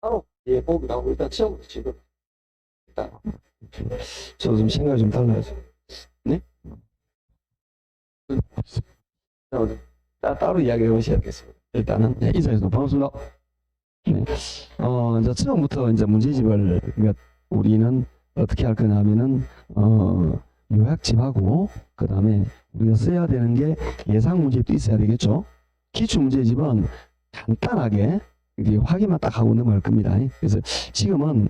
따로 예법이라고 일단 처음부터 지금 일단 저 좀 생각이 좀 달라요. 네? 따로 이야기해 보셔야겠습니다. 일단은 네, 인사해서 반갑습니다. 네. 이제 처음부터 이제 문제집을 그러니까 우리는 어떻게 할 거냐면은 요약집하고 그 다음에 우리가 써야 되는 게 예상 문제집도 있어야 되겠죠. 기출 문제집은 간단하게 이게 확인만 딱 하고 넘어갈 겁니다. 그래서 지금은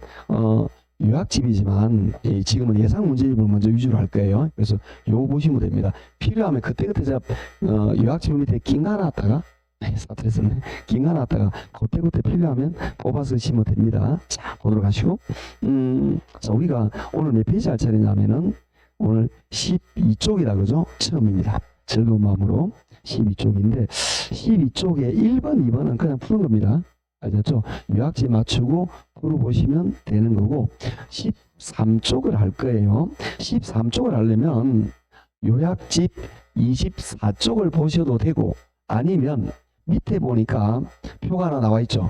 요약집이지만 지금은 예상 문제집을 먼저 위주로 할 거예요. 그래서 요거 보시면 됩니다. 필요하면 그때그때 제가 요약집 밑에 낀가 놨다가 사투리했었네. 낀가 놨다가 그때그때 필요하면 뽑아서 쓰시면 됩니다. 자, 보도록 하시고 자, 우리가 오늘 몇 페이지 할 차례냐면은 오늘 12쪽이다 그죠? 처음입니다. 즐거운 마음으로 12쪽인데 12쪽에 1번, 2번은 그냥 푸는 겁니다. 알겠죠? 요약지 맞추고 풀어보시면 되는 거고 13쪽을 할 거예요. 13쪽을 하려면 요약집 24쪽을 보셔도 되고 아니면 밑에 보니까 표가 하나 나와 있죠.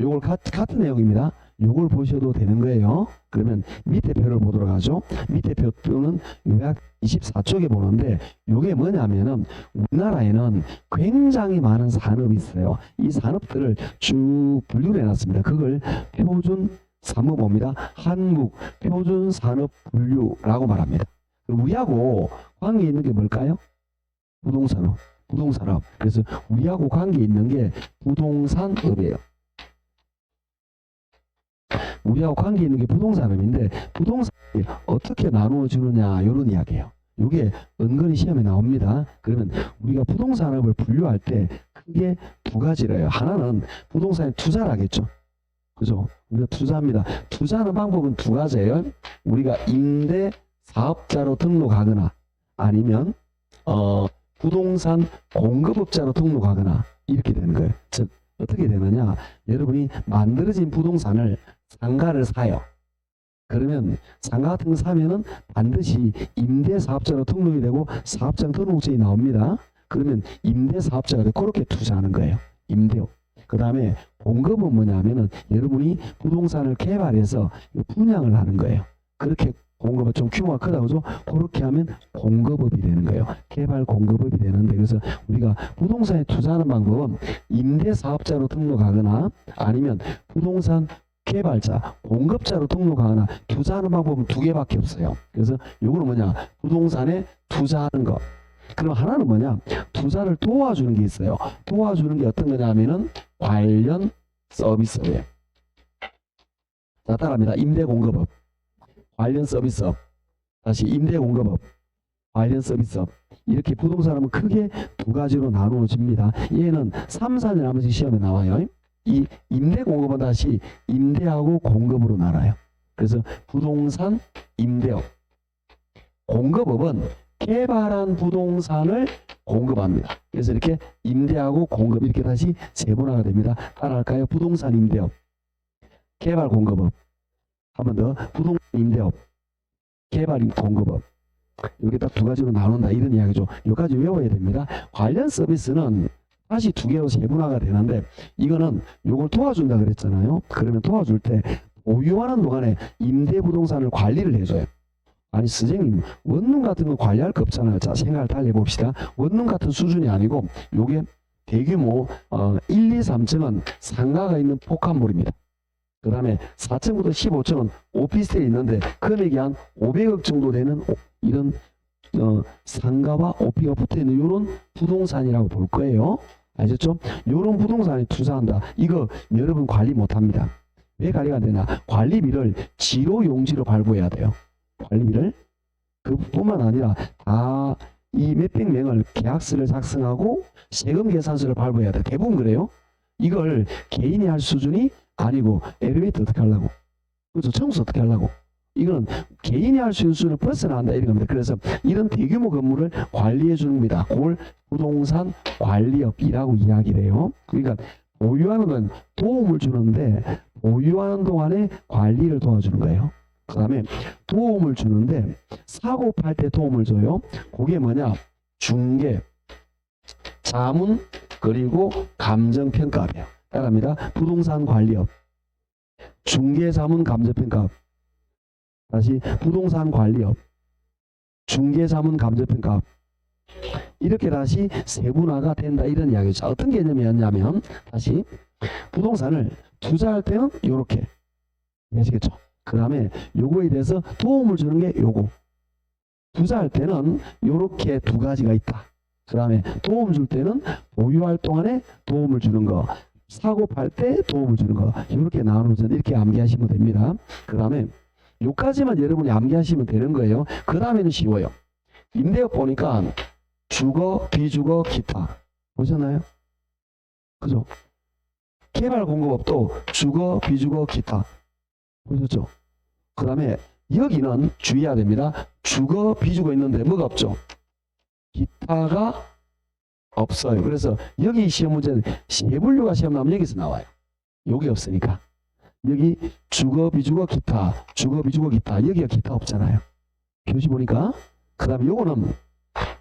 요걸 같은 내용입니다. 요걸 보셔도 되는 거예요. 그러면 밑에 표를 보도록 하죠. 밑에 표는 요약 24쪽에 보는데 요게 뭐냐면은 우리나라에는 굉장히 많은 산업이 있어요. 이 산업들을 쭉 분류를 해놨습니다. 그걸 표준 산업입니다. 한국 표준 산업 분류라고 말합니다. 우리하고 관계 있는 게 뭘까요? 부동산업. 부동산업. 그래서 우리하고 관계 있는 게 부동산업이에요. 우리하고 관계 있는 게 부동산업인데 부동산이 어떻게 나누어 주느냐 이런 이야기예요. 이게 은근히 시험에 나옵니다. 그러면 우리가 부동산업을 분류할 때 크게 두 가지래요. 하나는 부동산에 투자를 하겠죠. 그죠? 우리가 투자합니다. 투자하는 방법은 두 가지예요. 우리가 임대 사업자로 등록하거나 아니면 부동산 공급업자로 등록하거나 이렇게 되는 거예요. 즉 어떻게 되느냐? 여러분이 만들어진 부동산을 상가를 사요. 그러면 상가 같은 거 사면은 반드시 임대사업자로 등록이 되고 사업장 등록증이 나옵니다. 그러면 임대사업자가 되고 그렇게 투자하는 거예요. 임대업. 그 다음에 공급은 뭐냐면은 여러분이 부동산을 개발해서 분양을 하는 거예요. 그렇게 공급은 좀 규모가 크다 그죠? 그렇게 하면 공급업이 되는 거예요. 개발 공급업이 되는데 그래서 우리가 부동산에 투자하는 방법은 임대사업자로 등록하거나 아니면 부동산 개발자, 공급자로 등록하거나 투자하는 방법은 두 개밖에 없어요. 그래서 요거는 뭐냐? 부동산에 투자하는 것. 그럼 하나는 뭐냐? 투자를 도와주는 게 있어요. 도와주는 게 어떤 거냐면은 관련 서비스예요. 자, 따라합니다. 임대공급업, 관련 서비스업, 다시 임대공급업, 관련 서비스업. 이렇게 부동산은 크게 두 가지로 나누어집니다. 얘는 3, 4년 한 번씩 시험에 나와요. 이 임대공급은 다시 임대하고 공급으로 나눠요. 그래서 부동산 임대업, 공급업은 개발한 부동산을 공급합니다. 그래서 이렇게 임대하고 공급 이렇게 다시 세분화가 됩니다. 따라할까요? 부동산 임대업, 개발 공급업. 한 번 더 부동산 임대업, 개발 공급업. 이렇게 딱 두 가지로 나눈다 이런 이야기죠. 여기까지 외워야 됩니다. 관련 서비스는 다시 두 개로 세분화가 되는데 이거는 요걸 도와준다 그랬잖아요. 그러면 도와줄 때 보유하는 동안에 임대부동산을 관리를 해줘요. 아니 선생님 원룸 같은 거 관리할 거 없잖아요. 자 생각을 달리 해봅시다. 원룸 같은 수준이 아니고 요게 대규모 1, 2, 3층은 상가가 있는 폭한물입니다. 그 다음에 4층부터 15층은 오피스텔이 있는데 금액이 한 500억 정도 되는 이런 상가와 오피가 붙어있는 이런 부동산이라고 볼 거예요. 아셨죠? 이런 부동산에 투자한다. 이거 여러분 관리 못합니다. 왜 관리가 안 되나? 관리비를 지로용지로 발부해야 돼요. 관리비를. 그뿐만 아니라 다 이 몇백 명을 계약서를 작성하고 세금 계산서를 발부해야 돼. 대부분 그래요. 이걸 개인이 할 수준이 아니고 엘리베이터 어떻게 하려고? 그래서 청소 어떻게 하려고? 이거는 개인이 할 수 있는 수준을 벗어난다 이런 겁니다. 그래서 이런 대규모 건물을 관리해 주는 겁니다. 그걸 부동산 관리업이라고 이야기를 해요. 그러니까 보유하는 건 도움을 주는데 보유하는 동안에 관리를 도와주는 거예요. 그 다음에 도움을 주는데 사고 팔 때 도움을 줘요. 그게 뭐냐? 중개, 자문, 그리고 감정평가업이에요. 따라합니다. 부동산 관리업, 중개자문감정평가업, 다시 부동산 관리업, 중개자문감정평가업, 이렇게 다시 세분화가 된다 이런 이야기죠. 어떤 개념이었냐면 다시 부동산을 투자할 때는 요렇게 아시겠죠? 그 다음에 요거에 대해서 도움을 주는 게 요거. 투자할 때는 요렇게 두 가지가 있다. 그 다음에 도움 줄 때는 보유할 동안에 도움을 주는 거, 사고 팔 때 도움을 주는 거, 이렇게 나누어서 이렇게 암기하시면 됩니다. 그 다음에 요까지만 여러분이 암기하시면 되는 거예요. 그 다음에는 쉬워요. 임대업 보니까 주거, 비주거, 기타 보셨나요? 그죠? 개발공급업도 주거, 비주거, 기타 보셨죠? 그 다음에 여기는 주의해야 됩니다. 주거, 비주거 있는데 뭐가 없죠? 기타가 없어요. 그래서 여기 시험 문제는 세 분류가 시험 나오면 여기서 나와요. 여기 없으니까. 여기 주거, 비주거, 기타, 주거, 비주거, 기타, 여기가 기타 없잖아요. 표시 보니까. 그 다음에 요거는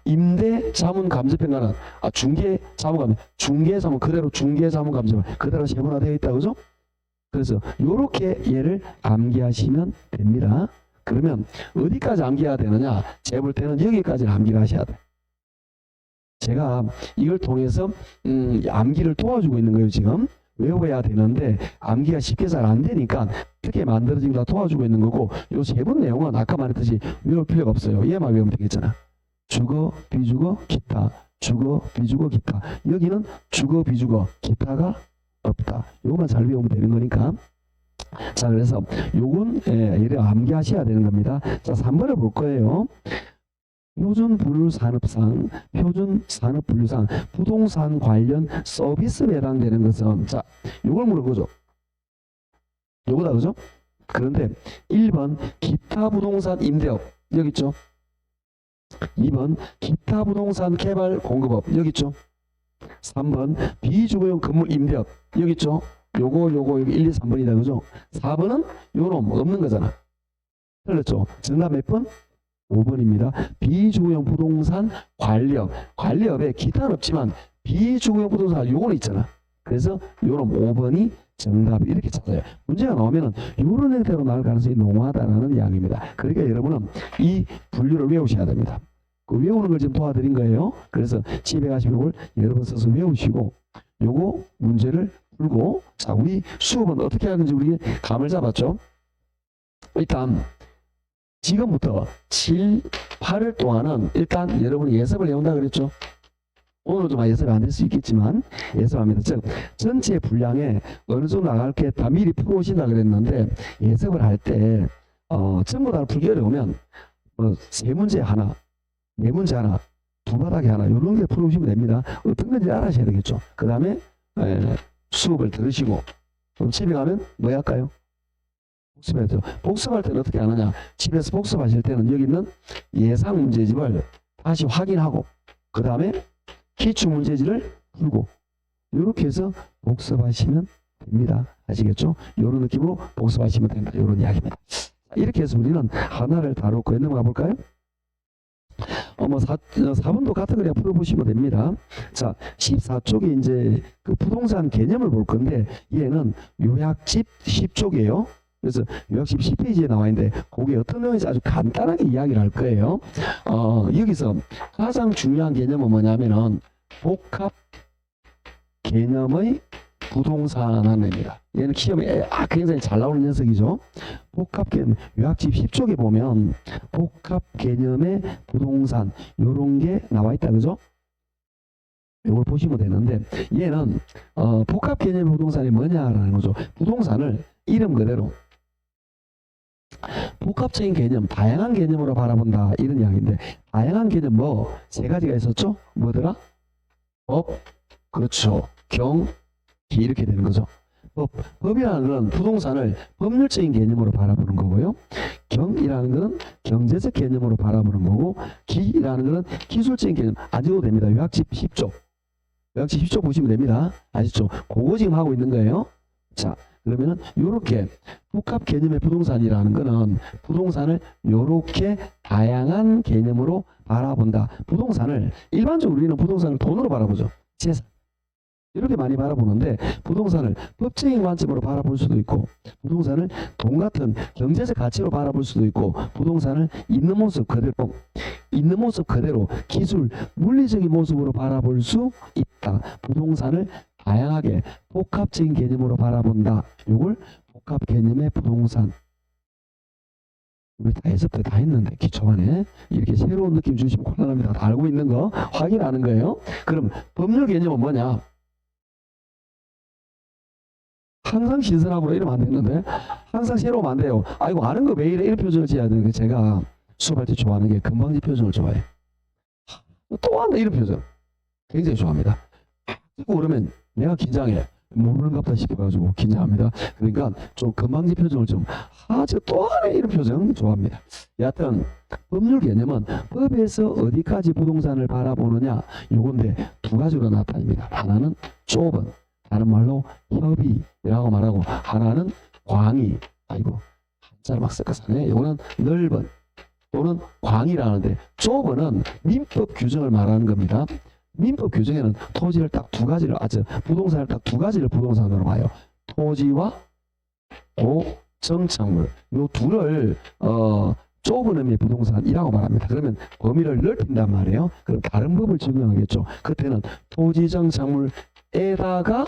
임대자문감정평가는 중개자문 그대로 중개자문감정 그대로 세분화되어 있다. 그죠? 그래서 요렇게 얘를 암기하시면 됩니다. 그러면 어디까지 암기해야 되느냐? 제가 볼 때는 여기까지는 암기를 하셔야 돼요. 제가 이걸 통해서 암기를 도와주고 있는 거예요. 지금 외워야 되는데 암기가 쉽게 잘 안 되니까 어떻게 만들어진 거 도와주고 있는 거고, 요 세 분 내용은 아까 말했듯이 외울 필요가 없어요. 얘만 외우면 되겠잖아. 주거, 비주거, 기타, 주거, 비주거, 기타. 여기는 주거, 비주거, 기타가 없다. 요것만 잘 외우면 되는 거니까. 자, 그래서 요건 이래 암기하셔야 되는 겁니다. 자, 3번을 볼 거예요. 표준분류산업상, 표준산업분류상, 부동산 관련 서비스에 해당되는 것은, 자, 요걸 물어보죠. 요거다, 그죠? 그런데 1번 기타 부동산 임대업 여기 있죠. 2번 기타 부동산 개발 공급업 여기 있죠. 3번 비주거용 건물 임대업 여기 있죠. 요거 여기 1, 2, 3번이다, 그죠? 4번은 요놈 없는 거잖아. 틀렸죠? 정답 몇 번? 5번입니다. 비주거용 부동산 관리업. 관리업에 기타는 없지만 비주거용 부동산 요거는 있잖아. 그래서 요놈 5번이 정답 이렇게 찾아요. 문제가 나오면은 요런 형태로 나올 가능성이 농후하다라는 이야기입니다. 그러니까 여러분은 이 분류를 외우셔야 됩니다. 그 외우는 걸 지금 도와드린 거예요. 그래서 집에 가시면 이걸 여러 번 써서 외우시고 요거 문제를 풀고, 자, 우리 수업은 어떻게 하는지 우리 감을 잡았죠? 일단 지금부터 7, 8일 동안은 일단 여러분이 예습을 해온다 그랬죠? 오늘도 좀 예습이 안 될 수 있겠지만 예습합니다. 즉 전체 분량에 어느 정도 나갈 게 다 미리 풀어오신다 그랬는데, 예습을 할 때 전부 다 풀기 어려우면 세 문제 하나, 네 문제 하나, 두 바닥에 하나 이런 게 풀어오시면 됩니다. 어떤 건지 알아셔야 되겠죠. 그 다음에 수업을 들으시고 그럼 집에 가면 뭐 할까요? 복습해야죠. 복습할 때는 어떻게 하느냐? 집에서 복습하실 때는 여기 있는 예상 문제집을 다시 확인하고 그 다음에 기출 문제지를 풀고 이렇게 해서 복습하시면 됩니다. 아시겠죠? 이런 느낌으로 복습하시면 된다. 이런 이야기입니다. 이렇게 해서 우리는 하나를 다루고 넘어가 볼까요? 4번도 같은 거냐 풀어보시면 됩니다. 자, 14쪽에 이제 그 부동산 개념을 볼 건데, 얘는 요약집 10쪽이에요. 그래서 요약집 10페이지에 나와 있는데, 거기에 어떤 내용인지 아주 간단하게 이야기를 할 거예요. 여기서 가장 중요한 개념은 뭐냐면은, 복합 개념의 부동산 안내입니다. 얘는 시험에 굉장히 잘 나오는 녀석이죠. 복합 개념, 요약집 10쪽에 보면 복합 개념의 부동산 요런 게 나와 있다, 그죠? 이걸 보시면 되는데, 얘는 복합 개념의 부동산이 뭐냐라는 거죠. 부동산을 이름 그대로 복합적인 개념, 다양한 개념으로 바라본다 이런 이야기인데, 다양한 개념 뭐 세 가지가 있었죠? 뭐더라? 법, 그렇죠. 경, 기 이렇게 되는 거죠. 법이라는 것은 부동산을 법률적인 개념으로 바라보는 거고요. 경이라는 것은 경제적 개념으로 바라보는 거고, 기라는 것은 기술적인 개념. 아직도 됩니다. 요약집 10쪽. 요약집 10쪽 보시면 됩니다. 아시죠? 그거 지금 하고 있는 거예요. 자, 그러면은 요렇게 복합 개념의 부동산이라는 것은 부동산을 요렇게 다양한 개념으로 바라본다. 부동산을 일반적으로 우리는 부동산을 돈으로 바라보죠. 재산. 이렇게 많이 바라보는데 부동산을 법적인 관점으로 바라볼 수도 있고 부동산을 돈 같은 경제적 가치로 바라볼 수도 있고 부동산을 있는 모습 그대로 기술 물리적인 모습으로 바라볼 수 있다. 부동산을 다양하게 복합적인 개념으로 바라본다. 요걸 복합 개념의 부동산. 우리 다 해석 다 했는데 기초반에 이렇게 새로운 느낌 주시면 곤란합니다. 다 알고 있는 거 확인하는 거예요. 그럼 법률 개념은 뭐냐? 항상 신선하고 이러면 안 되는데 항상 새로우면 안 돼요. 아이고 아는 거 왜 이래 이런 표정을 지어야 되는 게 제가 수업할 때 좋아하는 게 금방지 표정을 좋아해요. 또 한다 이런 표정 굉장히 좋아합니다. 자꾸 그러면 내가 긴장해. 모르는갑다 싶어가지고 긴장합니다. 그러니까 좀 금방지 표정을 좀 저 또 하네 이런 표정 좋아합니다. 여하튼 법률 개념은 법에서 어디까지 부동산을 바라보느냐 요건데 두 가지로 나타납니다. 하나는 좁은 다른 말로 협의라고 말하고 하나는 광의 아이고 한자를 막 섞어서네. 요거는 넓은 또는 광의라는데 좁은은 민법 규정을 말하는 겁니다. 민법 규정에는 토지를 딱 두 가지를 부동산을 딱 두 가지를 부동산으로 봐요. 토지와 고정착물 요 둘을 좁은 의미의 부동산이라고 말합니다. 그러면 범위를 넓힌단 말이에요. 그럼 다른 법을 적용하겠죠. 그때는 토지정착물에다가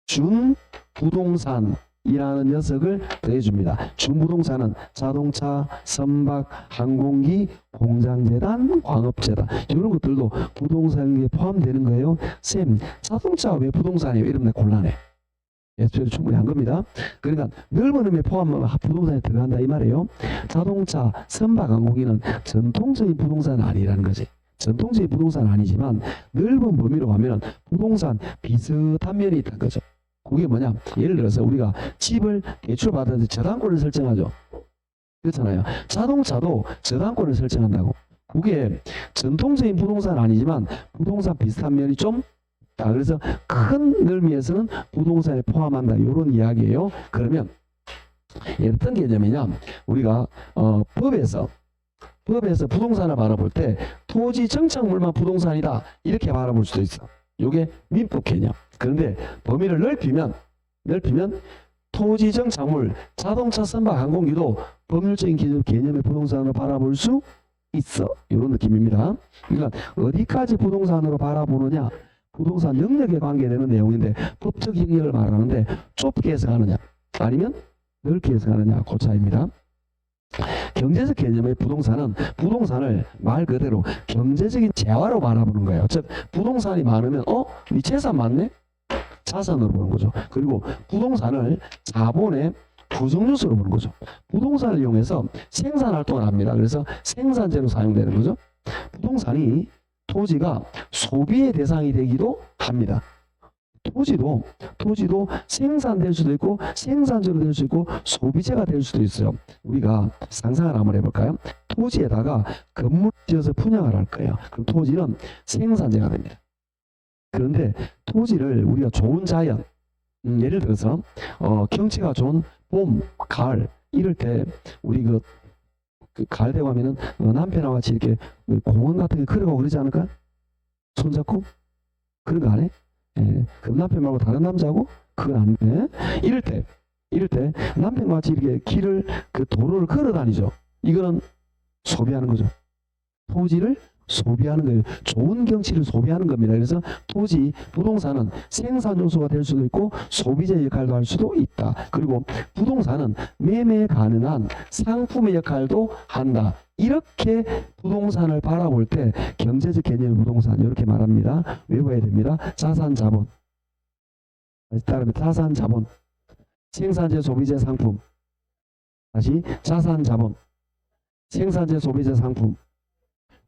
준부동산이라는 녀석을 더해줍니다. 준부동산은 자동차, 선박, 항공기, 공장재단, 광업재단 이런 것들도 부동산에 포함되는 거예요. 쌤, 자동차가 왜 부동산이에요? 이러면 곤란해. 예수를 충분히 한 겁니다. 그러니까 넓은 의미에 포함하면 부동산에 들어간다 이 말이에요. 자동차, 선박, 항공기는 전통적인 부동산은 아니라는 거지. 전통적인 부동산은 아니지만 넓은 범위로 가면 부동산 비슷한 면이 있다는 거죠. 그게 뭐냐? 예를 들어서 우리가 집을 대출받아서 저당권을 설정하죠. 그렇잖아요. 자동차도 저당권을 설정한다고. 그게 전통적인 부동산은 아니지만 부동산 비슷한 면이 좀 있다. 그래서 큰 의미에서는 부동산에 포함한다. 이런 이야기예요. 그러면 어떤 개념이냐? 우리가 법에서 부동산을 바라볼 때 토지 정착물만 부동산이다 이렇게 바라볼 수도 있어. 이게 민법 개념. 그런데 범위를 넓히면 토지 정착물, 자동차, 선박, 항공기도 법률적인 개념의 부동산으로 바라볼 수 있어. 이런 느낌입니다. 그러니까 어디까지 부동산으로 바라보느냐? 부동산 영역에 관계되는 내용인데 법적 영역을 말하는데 좁게 해석하느냐 아니면 넓게 해석하느냐 그 차이입니다. 경제적 개념의 부동산은 부동산을 말 그대로 경제적인 재화로 바라보는 거예요. 즉 부동산이 많으면 네 재산 많네? 자산으로 보는 거죠. 그리고 부동산을 자본의 구성 요소로 보는 거죠. 부동산을 이용해서 생산 활동을 합니다. 그래서 생산재로 사용되는 거죠. 부동산이 토지가 소비의 대상이 되기도 합니다. 토지도 생산될 수도 있고 생산재로 될 수 있고 소비재가 될 수도 있어요. 우리가 상상을 한번 해볼까요? 토지에다가 건물을 지어서 분양을 할 거예요. 그럼 토지는 생산재가 됩니다. 그런데 토지를 우리가 좋은 자연, 예를 들어서 경치가 좋은 봄, 가을 이럴 때 우리 그 가을 되고 하면은 남편하고 같이 이렇게 공원 같은 게 걸어가고 그러지 않을까? 손잡고? 그런 거 안 해? 예, 그럼 남편 말고 다른 남자하고? 그건 안 돼. 이럴 때 남편과 같이 이렇게 도로를 걸어 다니죠. 이거는 소비하는 거죠. 토지를 소비하는 거예요. 좋은 경치를 소비하는 겁니다. 그래서 토지, 부동산은 생산 요소가 될 수도 있고 소비재 역할도 할 수도 있다. 그리고 부동산은 매매 가능한 상품의 역할도 한다. 이렇게 부동산을 바라볼 때 경제적 개념의 부동산 이렇게 말합니다. 외워야 됩니다. 자산, 자본. 다시 따르면 자산, 자본. 생산재, 소비재, 상품. 다시 자산, 자본. 생산재, 소비재, 상품.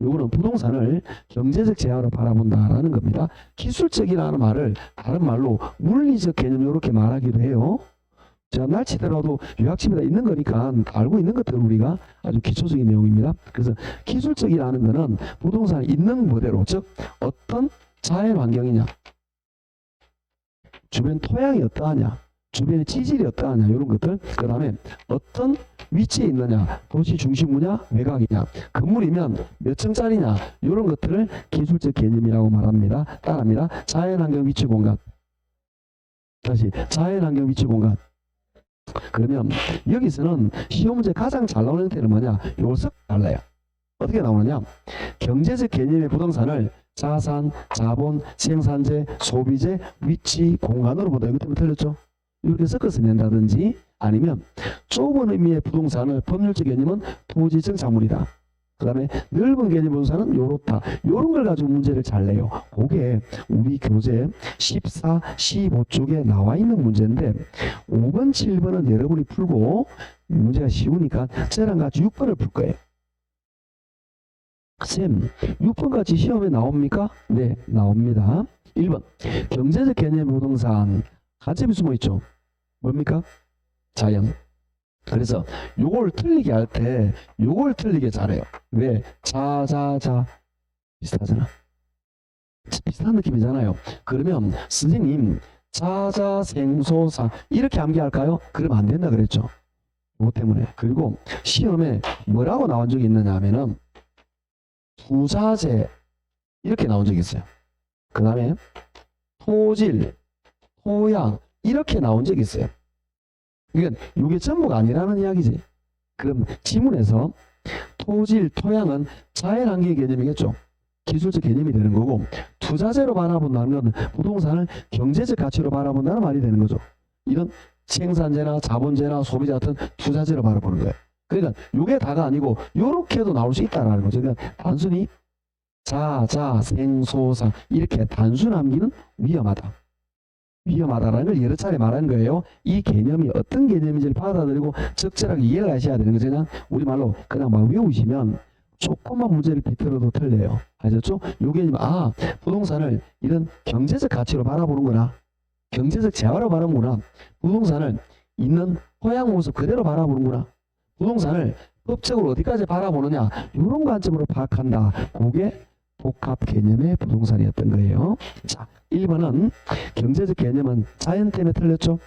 요거는 부동산을 경제적 재화로 바라본다라는 겁니다. 기술적이라는 말을 다른 말로 물리적 개념 이렇게 말하기도 해요. 제가 날치더라도 유학집에다 있는 거니까 알고 있는 것들 우리가 아주 기초적인 내용입니다. 그래서 기술적이라는 거는 부동산이 있는 그대로 즉 어떤 자연 환경이냐 주변 토양이 어떠하냐 주변의 지질이 어떠하냐 이런 것들 그 다음에 어떤 위치에 있느냐 도시 중심부냐 외곽이냐 건물이면 몇 층짜리냐 이런 것들을 기술적 개념이라고 말합니다. 따라합니다. 자연환경 위치 공간 다시 자연환경 위치 공간. 그러면 여기서는 시험 문제 가장 잘 나오는 형태는 뭐냐? 요걸 썩 달라요. 어떻게 나오느냐? 경제적 개념의 부동산을 자산, 자본, 생산재, 소비재, 위치, 공간으로 본다. 이것 때문에 틀렸죠? 이렇게 섞어서 낸다든지 아니면 좁은 의미의 부동산을 법률적 개념은 토지적 작물이다. 그 다음에 넓은 개념 부동산은 요렇다. 요런 걸 가지고 문제를 잘 내요. 그게 우리 교재 14, 15쪽에 나와 있는 문제인데 5번, 7번은 여러분이 풀고 문제가 쉬우니까 저랑 같이 6번을 풀 거예요. 쌤, 6번까지 시험에 나옵니까? 네, 나옵니다. 1번, 경제적 개념 부동산 간첩이 숨어있죠. 뭡니까? 자연. 그래서 요걸 틀리게 할 때 요걸 틀리게 잘해요. 왜? 자자자 비슷하잖아. 비슷한 느낌이잖아요. 그러면 선생님 자자생소사 이렇게 암기할까요? 그러면 안 된다 그랬죠. 그것 때문에. 그리고 시험에 뭐라고 나온 적이 있느냐 하면은 투자재 이렇게 나온 적이 있어요. 그 다음에 토질, 토양 이렇게 나온 적이 있어요. 그러니까 이게 전부가 아니라는 이야기지. 그럼 지문에서 토질, 토양은 자연환경의 개념이겠죠. 기술적 개념이 되는 거고 투자재로 바라본다는 건 부동산을 경제적 가치로 바라본다는 말이 되는 거죠. 이런 생산재나 자본재나 소비재 같은 투자재로 바라보는 거예요. 그러니까 이게 다가 아니고 이렇게도 나올 수 있다라는 거죠. 그러니까 단순히 자자생소상 이렇게 단순 암기는 위험하다. 위험하다라는 걸 여러 차례 말한 거예요. 이 개념이 어떤 개념인지를 받아들이고 적절하게 이해를 하셔야 되는 거죠. 그냥 우리말로 그냥 막 외우시면 조금만 문제를 비틀어도 틀려요. 아셨죠? 요게 부동산을 이런 경제적 가치로 바라보는구나. 경제적 재화로 바라보는구나. 부동산을 있는 토양 모습 그대로 바라보는구나. 부동산을 법적으로 어디까지 바라보느냐. 이런 관점으로 파악한다. 그게 복합 개념의 부동산이었던 거예요. 자, 1번은 경제적 개념은 자연 때문에 틀렸죠.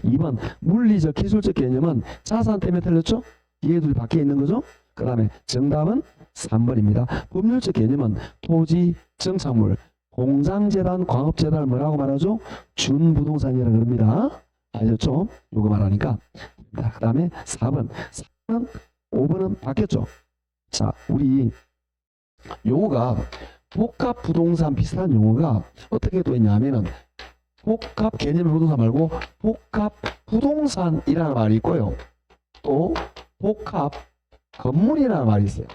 2번 물리적 기술적 개념은 자산 때문에 틀렸죠. 뒤에 둘이 밖에 있는 거죠. 그 다음에 정답은 3번입니다. 법률적 개념은 토지, 정착물, 공장재단, 광업재단을 뭐라고 말하죠? 준부동산이라고 그럽니다. 아셨죠? 요거 말하니까. 그 다음에 4번. 4번, 5번은 바뀌었죠. 자, 우리 용어가 복합 부동산 비슷한 용어가 어떻게 또 있냐면은 복합 개념의 부동산 말고 복합 부동산이라는 말이 있고요. 또 복합 건물이라는 말이 있어요.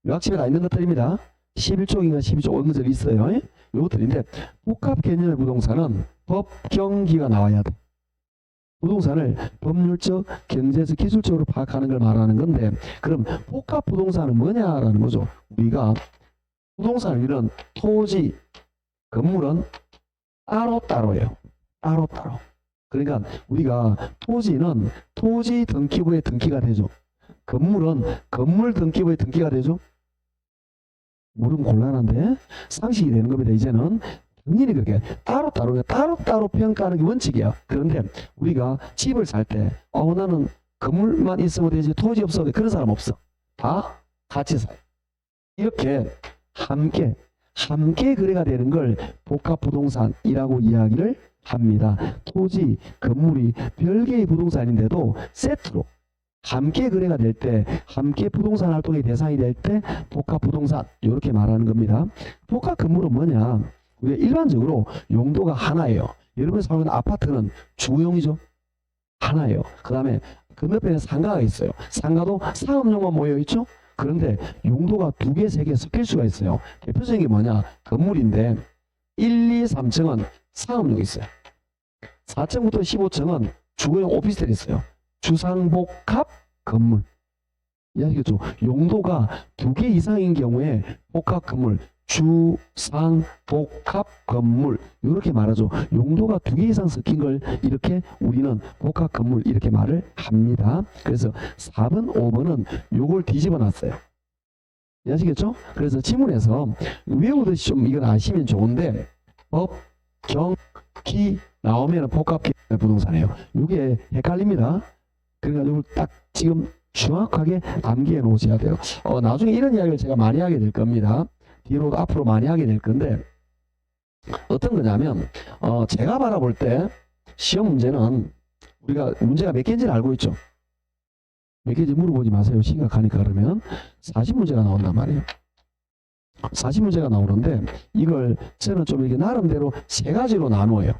요약집에 다 있는 것들입니다. 11쪽인가 12쪽 어느 절 있어요. 요것들인데 복합 개념의 부동산은 법경기가 나와야 돼. 부동산을 법률적, 경제적, 기술적으로 파악하는 걸 말하는 건데 그럼 복합 부동산은 뭐냐라는 거죠. 우리가 부동산을 이런 토지, 건물은 따로따로예요. 따로따로. 그러니까 우리가 토지는 토지 등기부의 등기가 되죠. 건물은 건물 등기부의 등기가 되죠. 물은 곤란한데 상식이 되는 겁니다. 이제는 당연히 그렇게 따로따로 평가하는 게 원칙이야. 그런데 우리가 집을 살 때 나는 건물만 있으면 되지 토지 없어도 돼. 그런 사람 없어. 다 같이 사요. 이렇게 함께 거래가 되는 걸 복합부동산이라고 이야기를 합니다. 토지, 건물이 별개의 부동산인데도 세트로 함께 거래가 될 때, 함께 부동산 활동의 대상이 될 때 복합부동산 이렇게 말하는 겁니다. 복합 건물은 뭐냐? 우리가 일반적으로 용도가 하나예요. 여러분이 살고 있는 아파트는 주거용이죠. 하나예요. 그 다음에 건너편에 상가가 있어요. 상가도 상업용만 모여있죠. 그런데 용도가 2개, 3개 섞일 수가 있어요. 대표적인 게 뭐냐? 건물인데 1, 2, 3층은 상업용이 있어요. 4층부터 15층은 주거용 오피스텔이 있어요. 주상복합 건물. 이해하시겠죠? 용도가 2개 이상인 경우에 복합 건물, 주상복합 건물 이렇게 말하죠. 용도가 2개 이상 섞인 걸 이렇게 우리는 복합 건물 이렇게 말을 합니다. 그래서 4번, 5번은 요걸 뒤집어 놨어요. 이해하시겠죠? 그래서 지문에서 외우듯이 좀 이건 아시면 좋은데 법, 경, 기 나오면 복합 부동산이에요. 이게 헷갈립니다. 그러니까 이걸 딱 지금 정확하게 암기해 놓으셔야 돼요. 나중에 이런 이야기를 제가 많이 하게 될 겁니다. 뒤로 앞으로 많이 하게 될 건데 어떤 거냐면 제가 바라볼 때 시험 문제는 우리가 문제가 몇 개인지를 알고 있죠. 몇 개인지 물어보지 마세요. 심각하니까. 그러면 40문제가 나온단 말이에요. 40문제가 나오는데 이걸 저는 좀 이렇게 나름대로 세 가지로 나누어요.